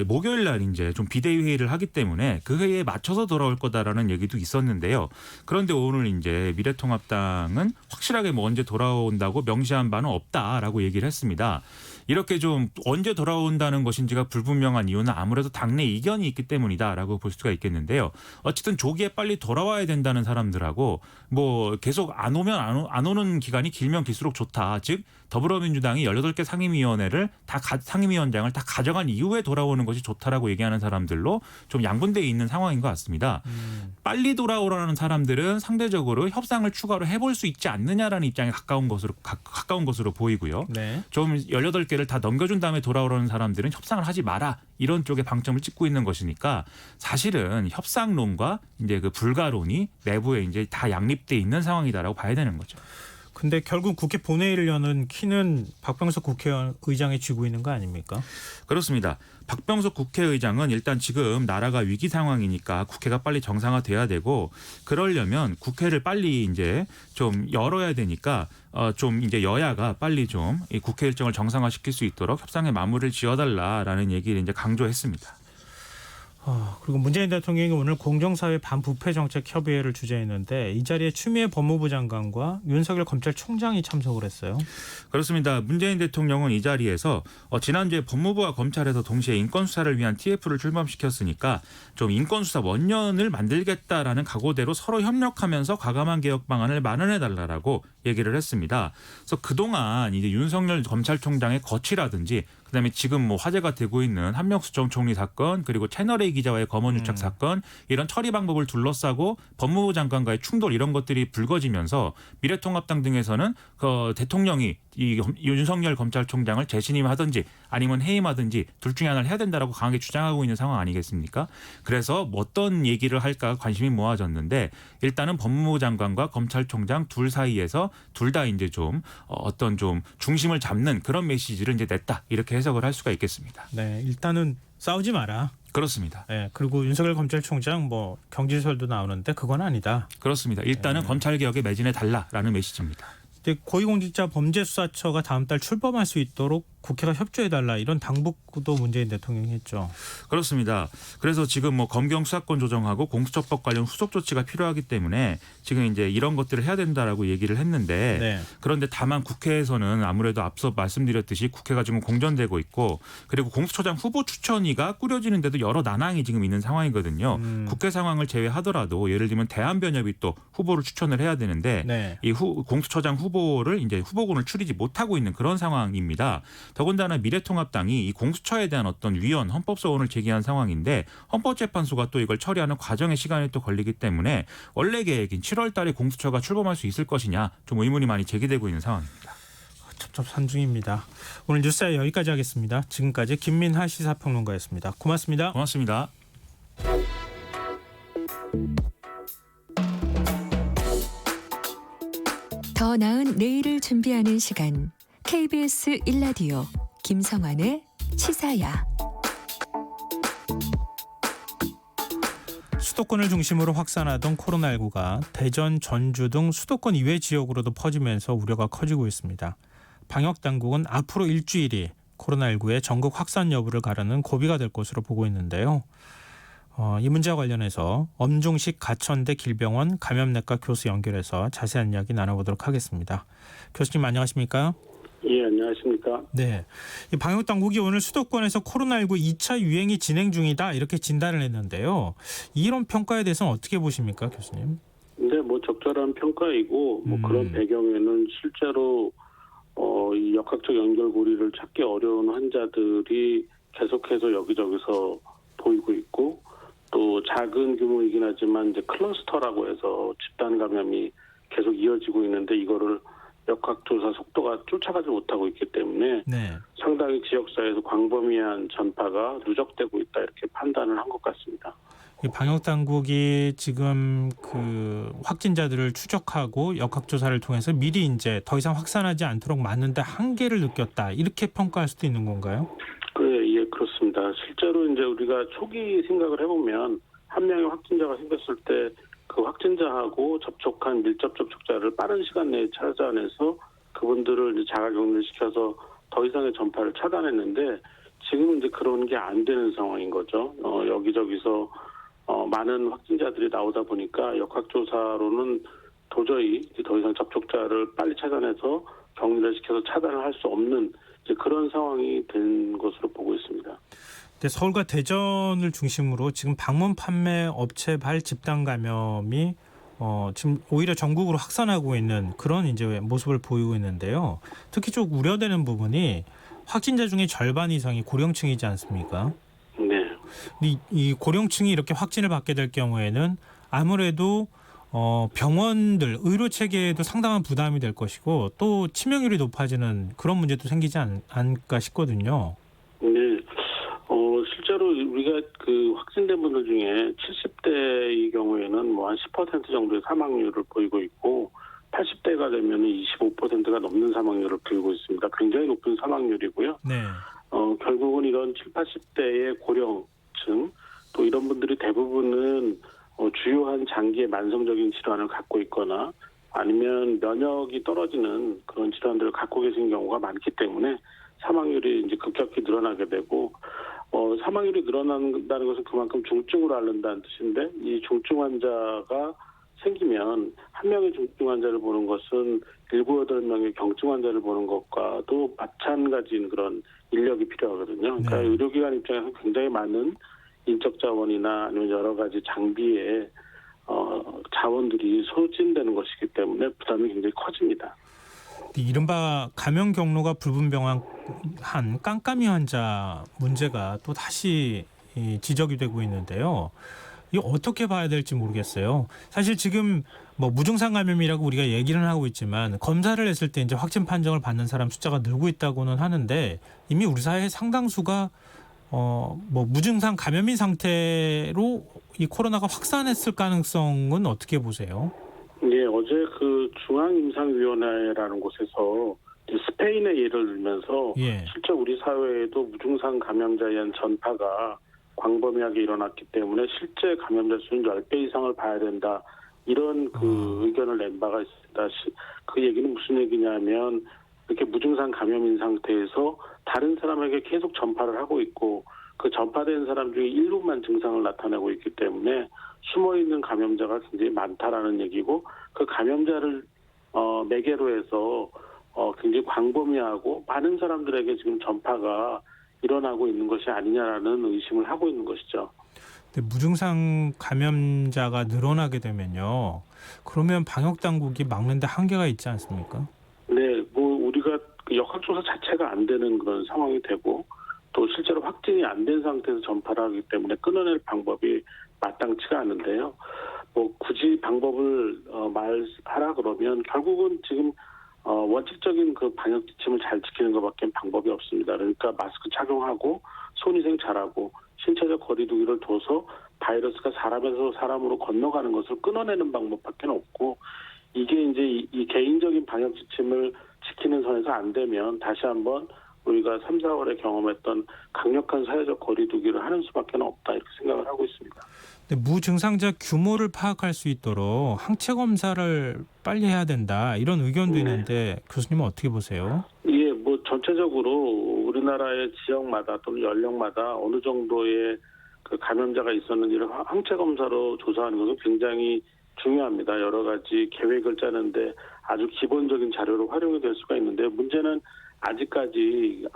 목요일 날 이제 좀 비대위 회의를 하기 때문에 그 회의에 맞춰서 돌아올 거다라는 얘기도 있었는데요. 그런데 오늘 이제 미래통합당은 확실하게 뭐 언제 돌아온다고 명시한 바는 없다라고 얘기를 했습니다. 이렇게 좀 언제 돌아온다는 것인지가 불분명한 이유는 아무래도 당내 이견이 있기 때문이다라고 볼 수가 있겠는데요. 어쨌든 조기에 빨리 돌아와야 된다는 사람들하고 뭐 계속 안 오면 안 오는 기간이 길면 길수록 좋다. 즉 더불어민주당이 18개 상임위원회를 상임위원장을 다 가져간 이후에 돌아오는 것이 좋다라고 얘기하는 사람들로 좀 양분되어 있는 상황인 것 같습니다. 빨리 돌아오라는 사람들은 상대적으로 협상을 추가로 해볼 수 있지 않느냐라는 입장에 가까운 것으로 보이고요. 네. 좀 18개를 다 넘겨준 다음에 돌아오라는 사람들은 협상을 하지 마라 이런 쪽에 방점을 찍고 있는 것이니까 사실은 협상론과 이제 그 불가론이 내부에 이제 다 양립돼 있는 상황이다라고 봐야 되는 거죠. 근데 결국 국회 본회의를 여는 키는 박병석 국회의장이 쥐고 있는 거 아닙니까? 그렇습니다. 박병석 국회의장은 일단 지금 나라가 위기 상황이니까 국회가 빨리 정상화돼야 되고 그러려면 국회를 빨리 이제 좀 열어야 되니까 좀 이제 여야가 빨리 좀 이 국회 일정을 정상화시킬 수 있도록 협상의 마무리를 지어달라라는 얘기를 이제 강조했습니다. 그리고 문재인 대통령이 오늘 공정사회 반부패 정책 협의회를 주재했는데 이 자리에 추미애 법무부 장관과 윤석열 검찰총장이 참석을 했어요. 그렇습니다. 문재인 대통령은 이 자리에서 지난주에 법무부와 검찰에서 동시에 인권수사를 위한 TF를 출범시켰으니까 좀 인권수사 원년을 만들겠다라는 각오대로 서로 협력하면서 과감한 개혁 방안을 마련해달라고 얘기를 했습니다. 그래서 그동안 이제 윤석열 검찰총장의 거취라든지 그다음에 지금 뭐 화제가 되고 있는 한명수 전 총리 사건 그리고 채널A 기자와의 검언유착 사건 이런 처리 방법을 둘러싸고 법무부 장관과의 충돌 이런 것들이 불거지면서 미래통합당 등에서는 대통령이 이 윤석열 검찰총장을 재신임하든지 아니면 해임하든지 둘 중에 하나를 해야 된다라고 강하게 주장하고 있는 상황 아니겠습니까? 그래서 뭐 어떤 얘기를 할까 관심이 모아졌는데 일단은 법무부 장관과 검찰총장 둘 사이에서 둘 다 이제 좀 어떤 좀 중심을 잡는 그런 메시지를 이제 냈다 이렇게 해석을 할 수가 있겠습니다. 네, 일단은 싸우지 마라. 그렇습니다. 네, 그리고 윤석열 검찰총장 뭐 경질설도 나오는데 그건 아니다. 그렇습니다. 일단은 검찰 개혁에 매진해 달라라는 메시지입니다. 근데 고위공직자 범죄수사처가 다음 달 출범할 수 있도록 국회가 협조해달라 이런 당부도 문재인 대통령이 했죠. 그렇습니다. 그래서 지금 뭐 검경 수사권 조정하고 공수처법 관련 후속 조치가 필요하기 때문에 지금 이제 이런 것들을 해야 된다라고 얘기를 했는데 네. 그런데 다만 국회에서는 아무래도 앞서 말씀드렸듯이 국회가 지금 공전되고 있고 그리고 공수처장 후보 추천위가 꾸려지는데도 여러 난항이 지금 있는 상황이거든요. 국회 상황을 제외하더라도 예를 들면 대한변협이 또 후보를 추천을 해야 되는데 네. 이 공수처장 후보를 이제 후보군을 추리지 못하고 있는 그런 상황입니다. 더군다나 미래통합당이 이 공수처에 대한 어떤 위헌 헌법소원을 제기한 상황인데 헌법재판소가 또 이걸 처리하는 과정에 시간이 또 걸리기 때문에 원래 계획인 7월 달에 공수처가 출범할 수 있을 것이냐 좀 의문이 많이 제기되고 있는 상황입니다. 첩첩산중입니다. 오늘 뉴스에 여기까지 하겠습니다. 지금까지 김민하 시사평론가였습니다. 고맙습니다. 고맙습니다. 더 나은 내일을 준비하는 시간 KBS 1라디오 김성환의 시사야. 수도권을 중심으로 확산하던 코로나19가 대전, 전주 등 수도권 이외 지역으로도 퍼지면서 우려가 커지고 있습니다. 방역당국은 앞으로 일주일이 코로나19의 전국 확산 여부를 가르는 고비가 될 것으로 보고 있는데요. 이 문제와 관련해서 엄중식 가천대 길병원 감염내과 교수 연결해서 자세한 이야기 나눠보도록 하겠습니다. 교수님 안녕하십니까? 예, 안녕하십니까? 네, 이 방역당국이 오늘 수도권에서 코로나19 2차 유행이 진행 중이다 이렇게 진단을 했는데요. 이런 평가에 대해서는 어떻게 보십니까, 교수님? 근데 적절한 평가이고 그런 배경에는 실제로 이 역학적 연결고리를 찾기 어려운 환자들이 계속해서 여기저기서 보이고 있고 또 작은 규모이긴 하지만 이제 클러스터라고 해서 집단 감염이 계속 이어지고 있는데 이거를 역학조사 속도가 쫓아가지 못하고 있기 때문에 네. 상당히 지역사회에서 광범위한 전파가 누적되고 있다 이렇게 판단을 한 것 같습니다. 이 방역당국이 지금 그 확진자들을 추적하고 역학조사를 통해서 미리 이제 더 이상 확산하지 않도록 막는데 한계를 느꼈다 이렇게 평가할 수도 있는 건가요? 예, 그렇습니다. 실제로 이제 우리가 초기 생각을 해보면 한 명의 확진자가 생겼을 때 그 확진자하고 접촉한 밀접 접촉자를 빠른 시간 내에 찾아내서 그분들을 이제 자가격리시켜서 더 이상의 전파를 차단했는데 지금은 이제 그런 게 안 되는 상황인 거죠. 여기저기서 많은 확진자들이 나오다 보니까 역학조사로는 도저히 더 이상 접촉자를 빨리 찾아내서 격리를 시켜서 차단을 할 수 없는 이제 그런 상황이 된 것으로 보고 있습니다. 서울과 대전을 중심으로 지금 방문 판매 업체발 집단 감염이 지금 오히려 전국으로 확산하고 있는 그런 이제 모습을 보이고 있는데요. 특히 좀 우려되는 부분이 확진자 중에 절반 이상이 고령층이지 않습니까? 네. 이 고령층이 이렇게 확진을 받게 될 경우에는 아무래도 병원들, 의료 체계에도 상당한 부담이 될 것이고 또 치명률이 높아지는 그런 문제도 생기지 않을까 싶거든요. 네. 실제로 우리가 그 확진된 분들 중에 70대의 경우에는 한 10% 정도의 사망률을 보이고 있고 80대가 되면은 25%가 넘는 사망률을 보이고 있습니다. 굉장히 높은 사망률이고요. 네. 결국은 이런 70, 80대의 고령층 또 이런 분들이 대부분은 주요한 장기의 만성적인 질환을 갖고 있거나 아니면 면역이 떨어지는 그런 질환들을 갖고 계신 경우가 많기 때문에 사망률이 이제 급격히 늘어나게 되고 사망률이 늘어난다는 것은 그만큼 중증으로 앓는다는 뜻인데 이 중증 환자가 생기면 한 명의 중증 환자를 보는 것은 7, 8명의 경증 환자를 보는 것과도 마찬가지인 그런 인력이 필요하거든요. 그러니까 네. 의료기관 입장에서 굉장히 많은 인적 자원이나 아니면 여러 가지 장비의 자원들이 소진되는 것이기 때문에 부담이 굉장히 커집니다. 이른바 감염 경로가 불분명한 깜깜이 환자 문제가 또 다시 지적이 되고 있는데요. 이거 어떻게 봐야 될지 모르겠어요. 사실 지금 무증상 감염이라고 우리가 얘기는 하고 있지만 검사를 했을 때 이제 확진 판정을 받는 사람 숫자가 늘고 있다고는 하는데 이미 우리 사회의 상당수가 무증상 감염인 상태로 이 코로나가 확산했을 가능성은 어떻게 보세요? 예, 어제 그 중앙임상위원회라는 곳에서 스페인의 예를 들면서 예. 실제 우리 사회에도 무증상 감염자에 의한 전파가 광범위하게 일어났기 때문에 실제 감염자 수는 10배 이상을 봐야 된다. 이런 의견을 낸 바가 있습니다. 그 얘기는 무슨 얘기냐면 이렇게 무증상 감염인 상태에서 다른 사람에게 계속 전파를 하고 있고 그 전파된 사람 중에 일부만 증상을 나타내고 있기 때문에 숨어있는 감염자가 굉장히 많다라는 얘기고 그 감염자를 매개로 해서 굉장히 광범위하고 많은 사람들에게 지금 전파가 일어나고 있는 것이 아니냐라는 의심을 하고 있는 것이죠. 근데 무증상 감염자가 늘어나게 되면요. 그러면 방역당국이 막는데 한계가 있지 않습니까? 네, 우리가 그 역학조사 자체가 안 되는 그런 상황이 되고 또 실제로 확진이 안 된 상태에서 전파를 하기 때문에 끊어낼 방법이 마땅치가 않은데요. 굳이 방법을 말하라 그러면 결국은 지금 원칙적인 그 방역 지침을 잘 지키는 것밖에 방법이 없습니다. 그러니까 마스크 착용하고 손위생 잘하고 신체적 거리두기를 둬서 바이러스가 사람에서 사람으로 건너가는 것을 끊어내는 방법밖에 없고 이게 이제 이 개인적인 방역 지침을 지키는 선에서 하면서 안 되면 다시 한번 우리가 3, 4월에 경험했던 강력한 사회적 거리두기를 하는 수밖에 없다 이렇게 생각을 하고 있습니다. 근데 무증상자 규모를 파악할 수 있도록 항체 검사를 빨리 해야 된다 이런 의견도 네. 있는데 교수님은 어떻게 보세요? 예, 뭐 전체적으로 우리나라의 지역마다 또는 연령마다 어느 정도의 그 감염자가 있었는지를 항체 검사로 조사하는 것은 굉장히 중요합니다. 여러 가지 계획을 짜는데 아주 기본적인 자료로 활용이 될 수가 있는데 문제는 아직까지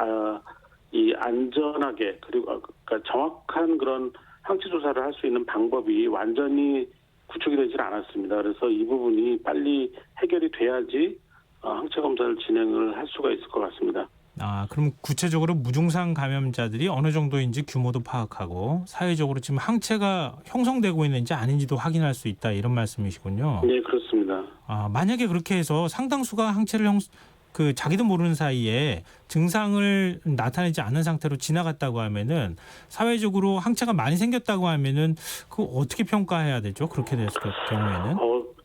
이 안전하게 그리고 그러니까 정확한 그런 항체 조사를 할 수 있는 방법이 완전히 구축이 되질 않았습니다. 그래서 이 부분이 빨리 해결이 돼야지 항체 검사를 진행을 할 수가 있을 것 같습니다. 그럼 구체적으로 무증상 감염자들이 어느 정도인지 규모도 파악하고 사회적으로 지금 항체가 형성되고 있는지 아닌지도 확인할 수 있다 이런 말씀이시군요. 네, 그렇습니다. 만약에 그렇게 해서 상당수가 항체를 자기도 모르는 사이에 증상을 나타내지 않는 상태로 지나갔다고 하면은 사회적으로 항체가 많이 생겼다고 하면은 그 어떻게 평가해야 되죠? 그렇게 됐을 경우에는?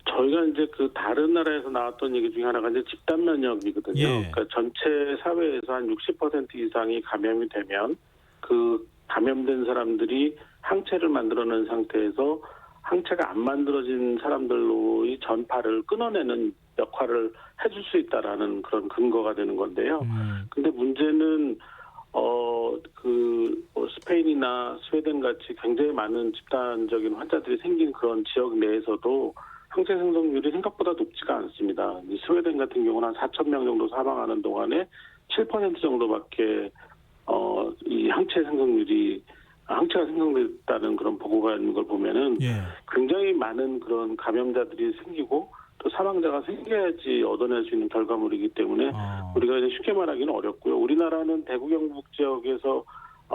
저희가 이제 그 다른 나라에서 나왔던 얘기 중에 하나가 이제 집단 면역이거든요. 예. 그러니까 전체 사회에서 한 60% 이상이 감염이 되면 그 감염된 사람들이 항체를 만들어낸 상태에서 항체가 안 만들어진 사람들로의 전파를 끊어내는 역할을 해줄 수 있다라는 그런 근거가 되는 건데요. 근데 문제는 스페인이나 스웨덴 같이 굉장히 많은 집단적인 환자들이 생긴 그런 지역 내에서도 항체 생성률이 생각보다 높지가 않습니다. 스웨덴 같은 경우는 한 4천 명 정도 사망하는 동안에 7% 정도밖에 이 항체가 생성됐다는 그런 보고가 있는 걸 보면은 굉장히 많은 그런 감염자들이 생기고 또 사망자가 생겨야지 얻어낼 수 있는 결과물이기 때문에 우리가 이제 쉽게 말하기는 어렵고요. 우리나라는 대구 경북 지역에서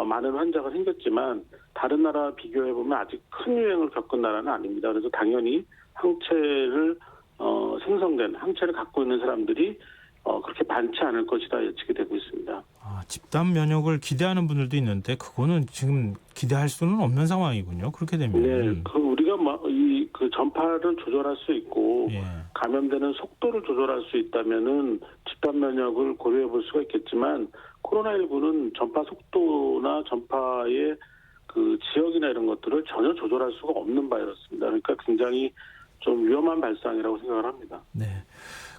많은 환자가 생겼지만 다른 나라 비교해 보면 아직 큰 유행을 겪은 나라는 아닙니다. 그래서 당연히 항체를 갖고 있는 사람들이 그렇게 많지 않을 것이다 예측이 되고 있습니다. 집단 면역을 기대하는 분들도 있는데 그거는 지금 기대할 수는 없는 상황이군요. 그렇게 되면. 네, 우리가 그 전파를 조절할 수 있고 감염되는 속도를 조절할 수 있다면은 집단 면역을 고려해 볼 수가 있겠지만 코로나19는 전파 속도나 전파의 그 지역이나 이런 것들을 전혀 조절할 수가 없는 바이러스입니다. 그러니까 굉장히 좀 위험한 발상이라고 생각을 합니다. 네.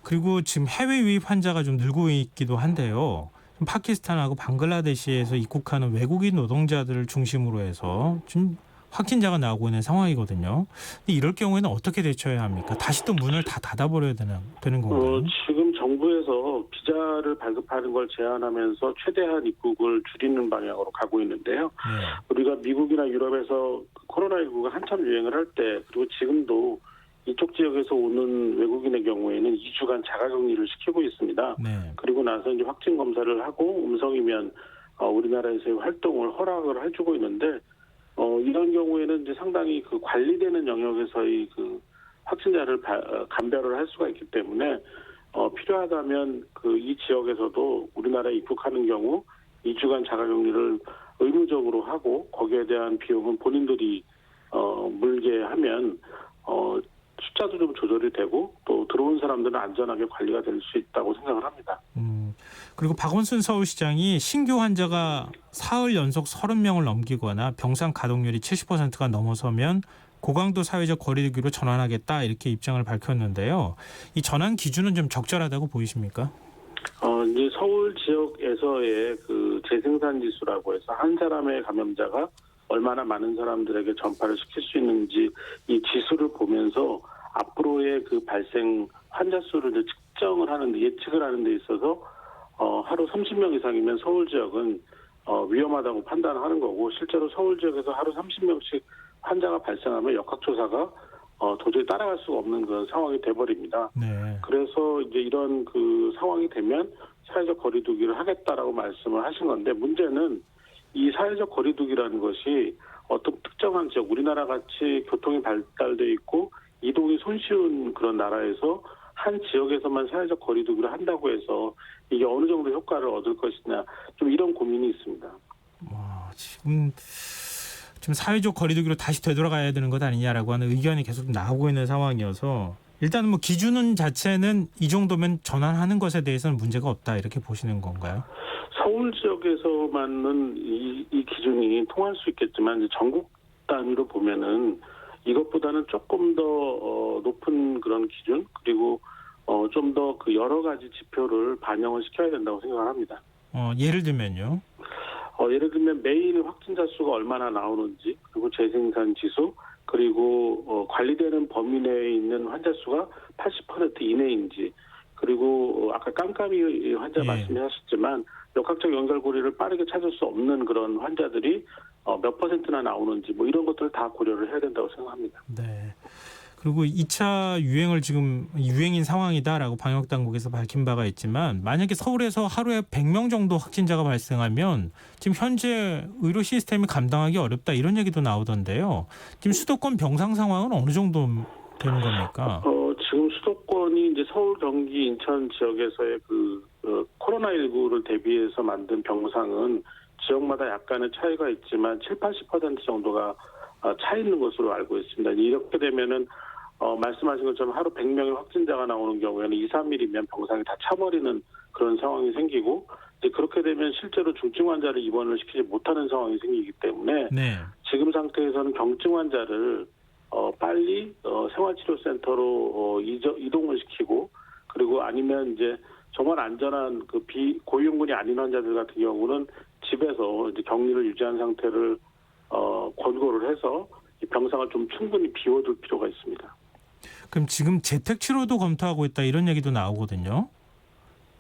그리고 지금 해외 유입 환자가 좀 늘고 있기도 한데요. 파키스탄하고 방글라데시에서 입국하는 외국인 노동자들을 중심으로 해서 지금 확진자가 나오고 있는 상황이거든요. 근데 이럴 경우에는 어떻게 대처해야 합니까? 다시 또 문을 다 닫아버려야 되는 건가요? 지금 정부에서 비자를 발급하는 걸 제한하면서 최대한 입국을 줄이는 방향으로 가고 있는데요. 우리가 미국이나 유럽에서 코로나19가 한참 유행을 할 때 그리고 지금도 이쪽 지역에서 오는 외국인의 경우에는 2주간 자가격리를 시키고 있습니다. 그리고 나서 이제 확진 검사를 하고 음성이면 우리나라에서의 활동을 허락을 해주고 있는데 이런 경우에는 이제 상당히 그 관리되는 영역에서의 그 확진자를 감별을 할 수가 있기 때문에 필요하다면 이 지역에서도 우리나라에 입국하는 경우 2주간 자가격리를 의무적으로 하고 거기에 대한 비용은 본인들이 물게 하면 숫자도 좀 조절이 되고 또 들어온 사람들은 안전하게 관리가 될 수 있다고 생각을 합니다. 그리고 박원순 서울시장이 신규 환자가 사흘 연속 30명을 넘기거나 병상 가동률이 70%가 넘어서면 고강도 사회적 거리두기로 전환하겠다 이렇게 입장을 밝혔는데요. 이 전환 기준은 좀 적절하다고 보이십니까? 이제 서울 지역에서의 그 재생산 지수라고 해서 한 사람의 감염자가 얼마나 많은 사람들에게 전파를 시킬 수 있는지 이 지수를 보면서 앞으로의 그 발생 환자 수를 이제 예측을 하는 데 있어서 하루 30명 이상이면 서울 지역은 위험하다고 판단하는 거고 실제로 서울 지역에서 하루 30명씩 환자가 발생하면 역학조사가 도저히 따라갈 수가 없는 그런 상황이 돼버립니다. 그래서 이제 이런 그 상황이 되면 사회적 거리두기를 하겠다라고 말씀을 하신 건데 문제는 이 사회적 거리두기라는 것이 어떤 특정한 지역, 우리나라 같이 교통이 발달돼 있고 이동이 손쉬운 그런 나라에서 한 지역에서만 사회적 거리두기를 한다고 해서 이게 어느 정도 효과를 얻을 것이냐 좀 이런 고민이 있습니다. 지금 사회적 거리두기로 다시 되돌아가야 되는 것 아니냐라고 하는 의견이 계속 나오고 있는 상황이어서 일단은 뭐 기준 자체는 이 정도면 전환하는 것에 대해서는 문제가 없다 이렇게 보시는 건가요? 서울 지역에서만은 이 기준이 통할 수 있겠지만 이제 전국 단위로 보면은 이것보다는 조금 더 높은 그런 기준 그리고 좀 더 그 여러 가지 지표를 반영을 시켜야 된다고 생각합니다. 예를 들면요. 예를 들면 매일 확진자 수가 얼마나 나오는지 그리고 재생산 지수 그리고 관리되는 범위 내에 있는 환자 수가 80% 이내인지 그리고 아까 깜깜이 환자 예. 말씀하셨지만 역학적 연결고리를 빠르게 찾을 수 없는 그런 환자들이 몇 퍼센트나 나오는지 뭐 이런 것들을 다 고려를 해야 된다고 생각합니다. 네. 그리고 2차 유행을 지금 유행인 상황이다라고 방역당국에서 밝힌 바가 있지만 만약에 서울에서 하루에 100명 정도 확진자가 발생하면 지금 현재 의료 시스템이 감당하기 어렵다 이런 얘기도 나오던데요. 지금 수도권 병상 상황은 어느 정도 되는 겁니까? 지금 수도권이 이제 서울, 경기, 인천 지역에서의 코로나19를 대비해서 만든 병상은 지역마다 약간의 차이가 있지만 70-80% 정도가 차 있는 것으로 알고 있습니다. 이렇게 되면은 말씀하신 것처럼 하루 100명의 확진자가 나오는 경우에는 2, 3일이면 병상이 다 차버리는 그런 상황이 생기고 이제 그렇게 되면 실제로 중증 환자를 입원을 시키지 못하는 상황이 생기기 때문에 네. 지금 상태에서는 경증 환자를 빨리 생활치료센터로 이동을 시키고 그리고 아니면 이제 정말 안전한 그 고위험군이 아닌 환자들 같은 경우는 집에서 이제 격리를 유지한 상태를 권고를 해서 이 병상을 좀 충분히 비워둘 필요가 있습니다. 그럼 지금 재택 치료도 검토하고 있다 이런 얘기도 나오거든요.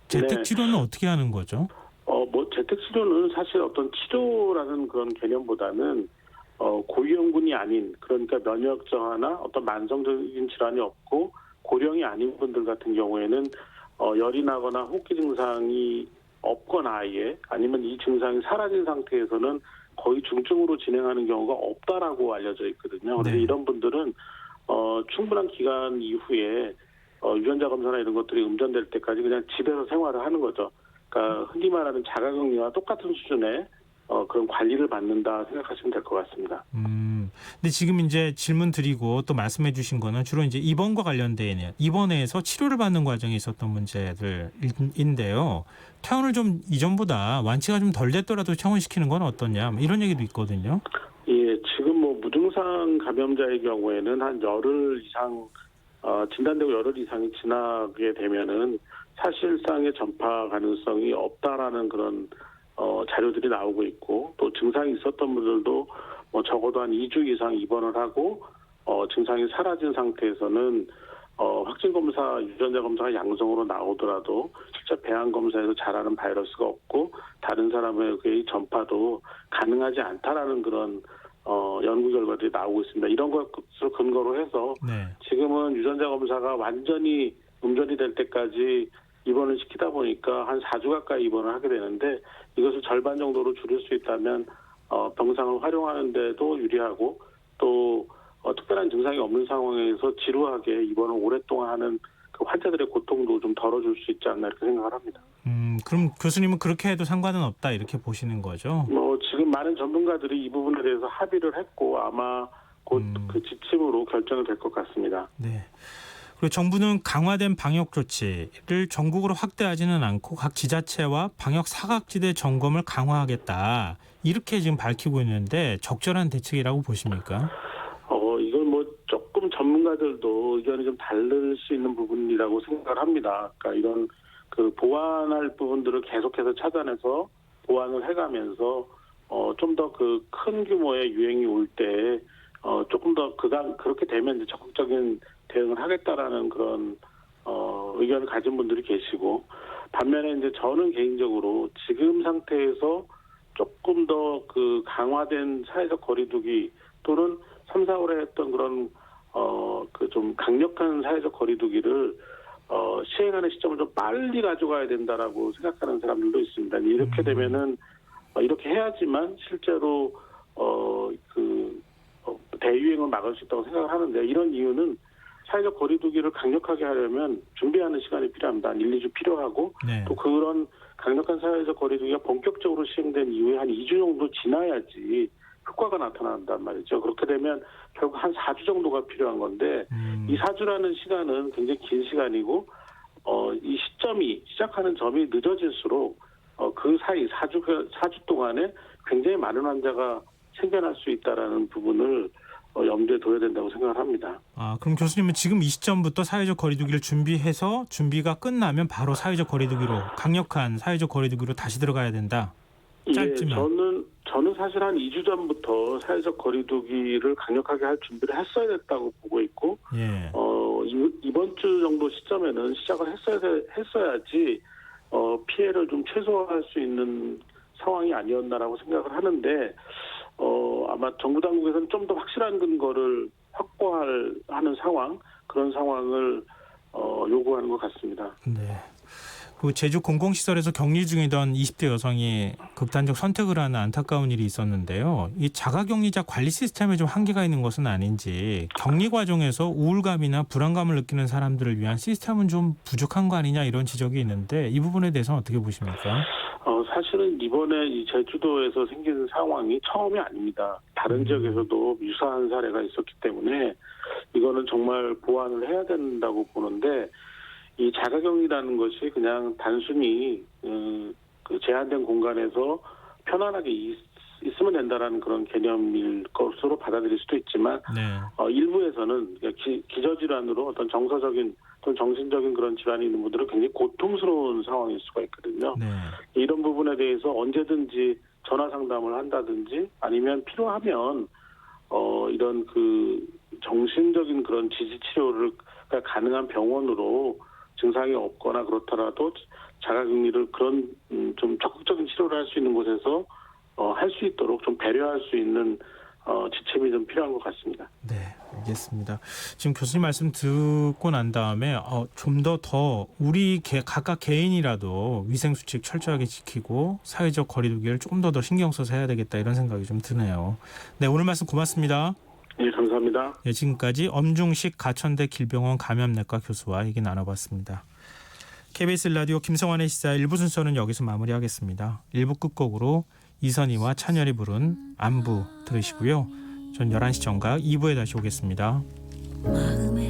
재택 네. 치료는 어떻게 하는 거죠? 재택 치료는 사실 어떤 치료라는 그런 개념보다는 고위험군이 아닌 그러니까 면역 저하나 어떤 만성적인 질환이 없고 고령이 아닌 분들 같은 경우에는 열이 나거나 호흡기 증상이 없거나 아예 아니면 이 증상이 사라진 상태에서는 거의 중증으로 진행하는 경우가 없다라고 알려져 있거든요. 그래서 네. 이런 분들은 충분한 기간 이후에 유전자 검사나 이런 것들이 음전될 때까지 그냥 집에서 생활을 하는 거죠. 그러니까 흔히 말하는 자가격리와 똑같은 수준의 그런 관리를 받는다 생각하시면 될 것 같습니다. 근데 지금 이제 질문 드리고 또 말씀해 주신 거는 주로 이제 입원과 관련된 입원해서 치료를 받는 과정에 있었던 문제들인데요. 퇴원을 좀 이전보다 완치가 좀 덜 됐더라도 퇴원시키는 건 어떠냐 이런 얘기도 있거든요. 예, 지금 뭐 무증상 감염자의 경우에는 한 열흘 이상 진단되고 열흘 이상이 지나게 되면은 사실상의 전파 가능성이 없다라는 그런 자료들이 나오고 있고 또 증상이 있었던 분들도 뭐 적어도 한 2주 이상 입원을 하고 증상이 사라진 상태에서는 확진 검사 유전자 검사가 양성으로 나오더라도 실제 배양 검사에서 자라는 바이러스가 없고 다른 사람에게 전파도 가능하지 않다라는 그런 연구 결과들이 나오고 있습니다. 이런 것을 근거로 해서 네. 지금은 유전자 검사가 완전히 음전이 될 때까지 입원을 시키다 보니까 한 4주 가까이 입원을 하게 되는데 이것을 절반 정도로 줄일 수 있다면 병상을 활용하는 데도 유리하고 또 특별한 증상이 없는 상황에서 지루하게 입원을 오랫동안 하는 그 환자들의 고통도 좀 덜어줄 수 있지 않나 이렇게 생각을 합니다. 그럼 교수님은 그렇게 해도 상관은 없다 이렇게 보시는 거죠? 지금 많은 전문가들이 이 부분에 대해서 합의를 했고 아마 곧 그 지침으로 결정이 될 것 같습니다. 네. 그리고 정부는 강화된 방역 조치를 전국으로 확대하지는 않고 각 지자체와 방역 사각지대 점검을 강화하겠다. 이렇게 지금 밝히고 있는데 적절한 대책이라고 보십니까? 이건 뭐 조금 전문가들도 의견이 좀 다를 수 있는 부분이라고 생각을 합니다. 그러니까 이런 그 보완할 부분들을 계속해서 찾아내서 보완을 해가면서 좀 더 그 큰 규모의 유행이 올 때 조금 더 그렇게 되면 이제 적극적인 대응을 하겠다라는 그런 의견을 가진 분들이 계시고 반면에 이제 저는 개인적으로 지금 상태에서 조금 더 그 강화된 사회적 거리두기 또는 3, 4월에 했던 그런 그 좀 강력한 사회적 거리두기를 시행하는 시점을 좀 빨리 가져가야 된다라고 생각하는 사람들도 있습니다. 이렇게 되면은 이렇게 해야지만 실제로 대유행을 막을 수 있다고 생각을 하는데 이런 이유는 사회적 거리두기를 강력하게 하려면 준비하는 시간이 필요합니다. 1, 2주 필요하고 네. 또 그런 강력한 사회적 거리두기가 본격적으로 시행된 이후에 한 2주 정도 지나야지 효과가 나타난단 말이죠. 그렇게 되면 결국 한 4주 정도가 필요한 건데 이 4주라는 시간은 굉장히 긴 시간이고 이 시점이 시작하는 점이 늦어질수록 그 사이 4주 동안에 굉장히 많은 환자가 생겨날 수 있다라는 부분을 염두에 둬야 된다고 생각을 합니다. 그럼 교수님은 지금 이 시점부터 사회적 거리두기를 준비해서 준비가 끝나면 바로 사회적 거리두기로 강력한 사회적 거리두기로 다시 들어가야 된다. 짧지만. 저는 사실 한 2주 전부터 사회적 거리두기를 강력하게 할 준비를 했어야 됐다고 보고 있고 예. 이번 주 정도 시점에는 시작을 했어야지 피해를 좀 최소화할 수 있는 상황이 아니었나라고 생각을 하는데 아마 정부 당국에서는 좀 더 확실한 근거를 확보하는 상황 그런 상황을 요구하는 것 같습니다. 네. 그 제주 공공시설에서 격리 중이던 20대 여성이 극단적 선택을 하는 안타까운 일이 있었는데요. 이 자가격리자 관리 시스템에 좀 한계가 있는 것은 아닌지 격리 과정에서 우울감이나 불안감을 느끼는 사람들을 위한 시스템은 좀 부족한 거 아니냐 이런 지적이 있는데 이 부분에 대해서는 어떻게 보십니까? 사실은 이번에 이 제주도에서 생긴 상황이 처음이 아닙니다. 다른 지역에서도 유사한 사례가 있었기 때문에 이거는 정말 보완을 해야 된다고 보는데 이 자가격리라는 것이 그냥 단순히 그 제한된 공간에서 편안하게 있으면 된다라는 그런 개념일 것으로 받아들일 수도 있지만 일부에서는 기저질환으로 어떤 정서적인 또는 정신적인 그런 질환이 있는 분들은 굉장히 고통스러운 상황일 수가 있거든요. 이런 부분에 대해서 언제든지 전화 상담을 한다든지 아니면 필요하면 이런 그 정신적인 그런 지지 치료를 가능한 병원으로 증상이 없거나 그렇더라도 자가격리를 그런 좀 적극적인 치료를 할 수 있는 곳에서 할 수 있도록 좀 배려할 수 있는 지침이 좀 필요한 것 같습니다. 네, 알겠습니다. 지금 교수님 말씀 듣고 난 다음에 좀 더 우리 각각 개인이라도 위생수칙 철저하게 지키고 사회적 거리두기를 조금 더 신경 써서 해야 되겠다 이런 생각이 좀 드네요. 네, 오늘 말씀 고맙습니다. 네, 감사합니다. 네, 지금까지 엄중식 가천대 길병원 감염내과 교수와 얘기 나눠봤습니다. KBS 라디오 김성환의 시사 1부 순서는 여기서 마무리하겠습니다. 1부 끝곡으로 이선희와 찬열이 부른 안부 들으시고요. 전 11시 정각 2부에 다시 오겠습니다. 마음에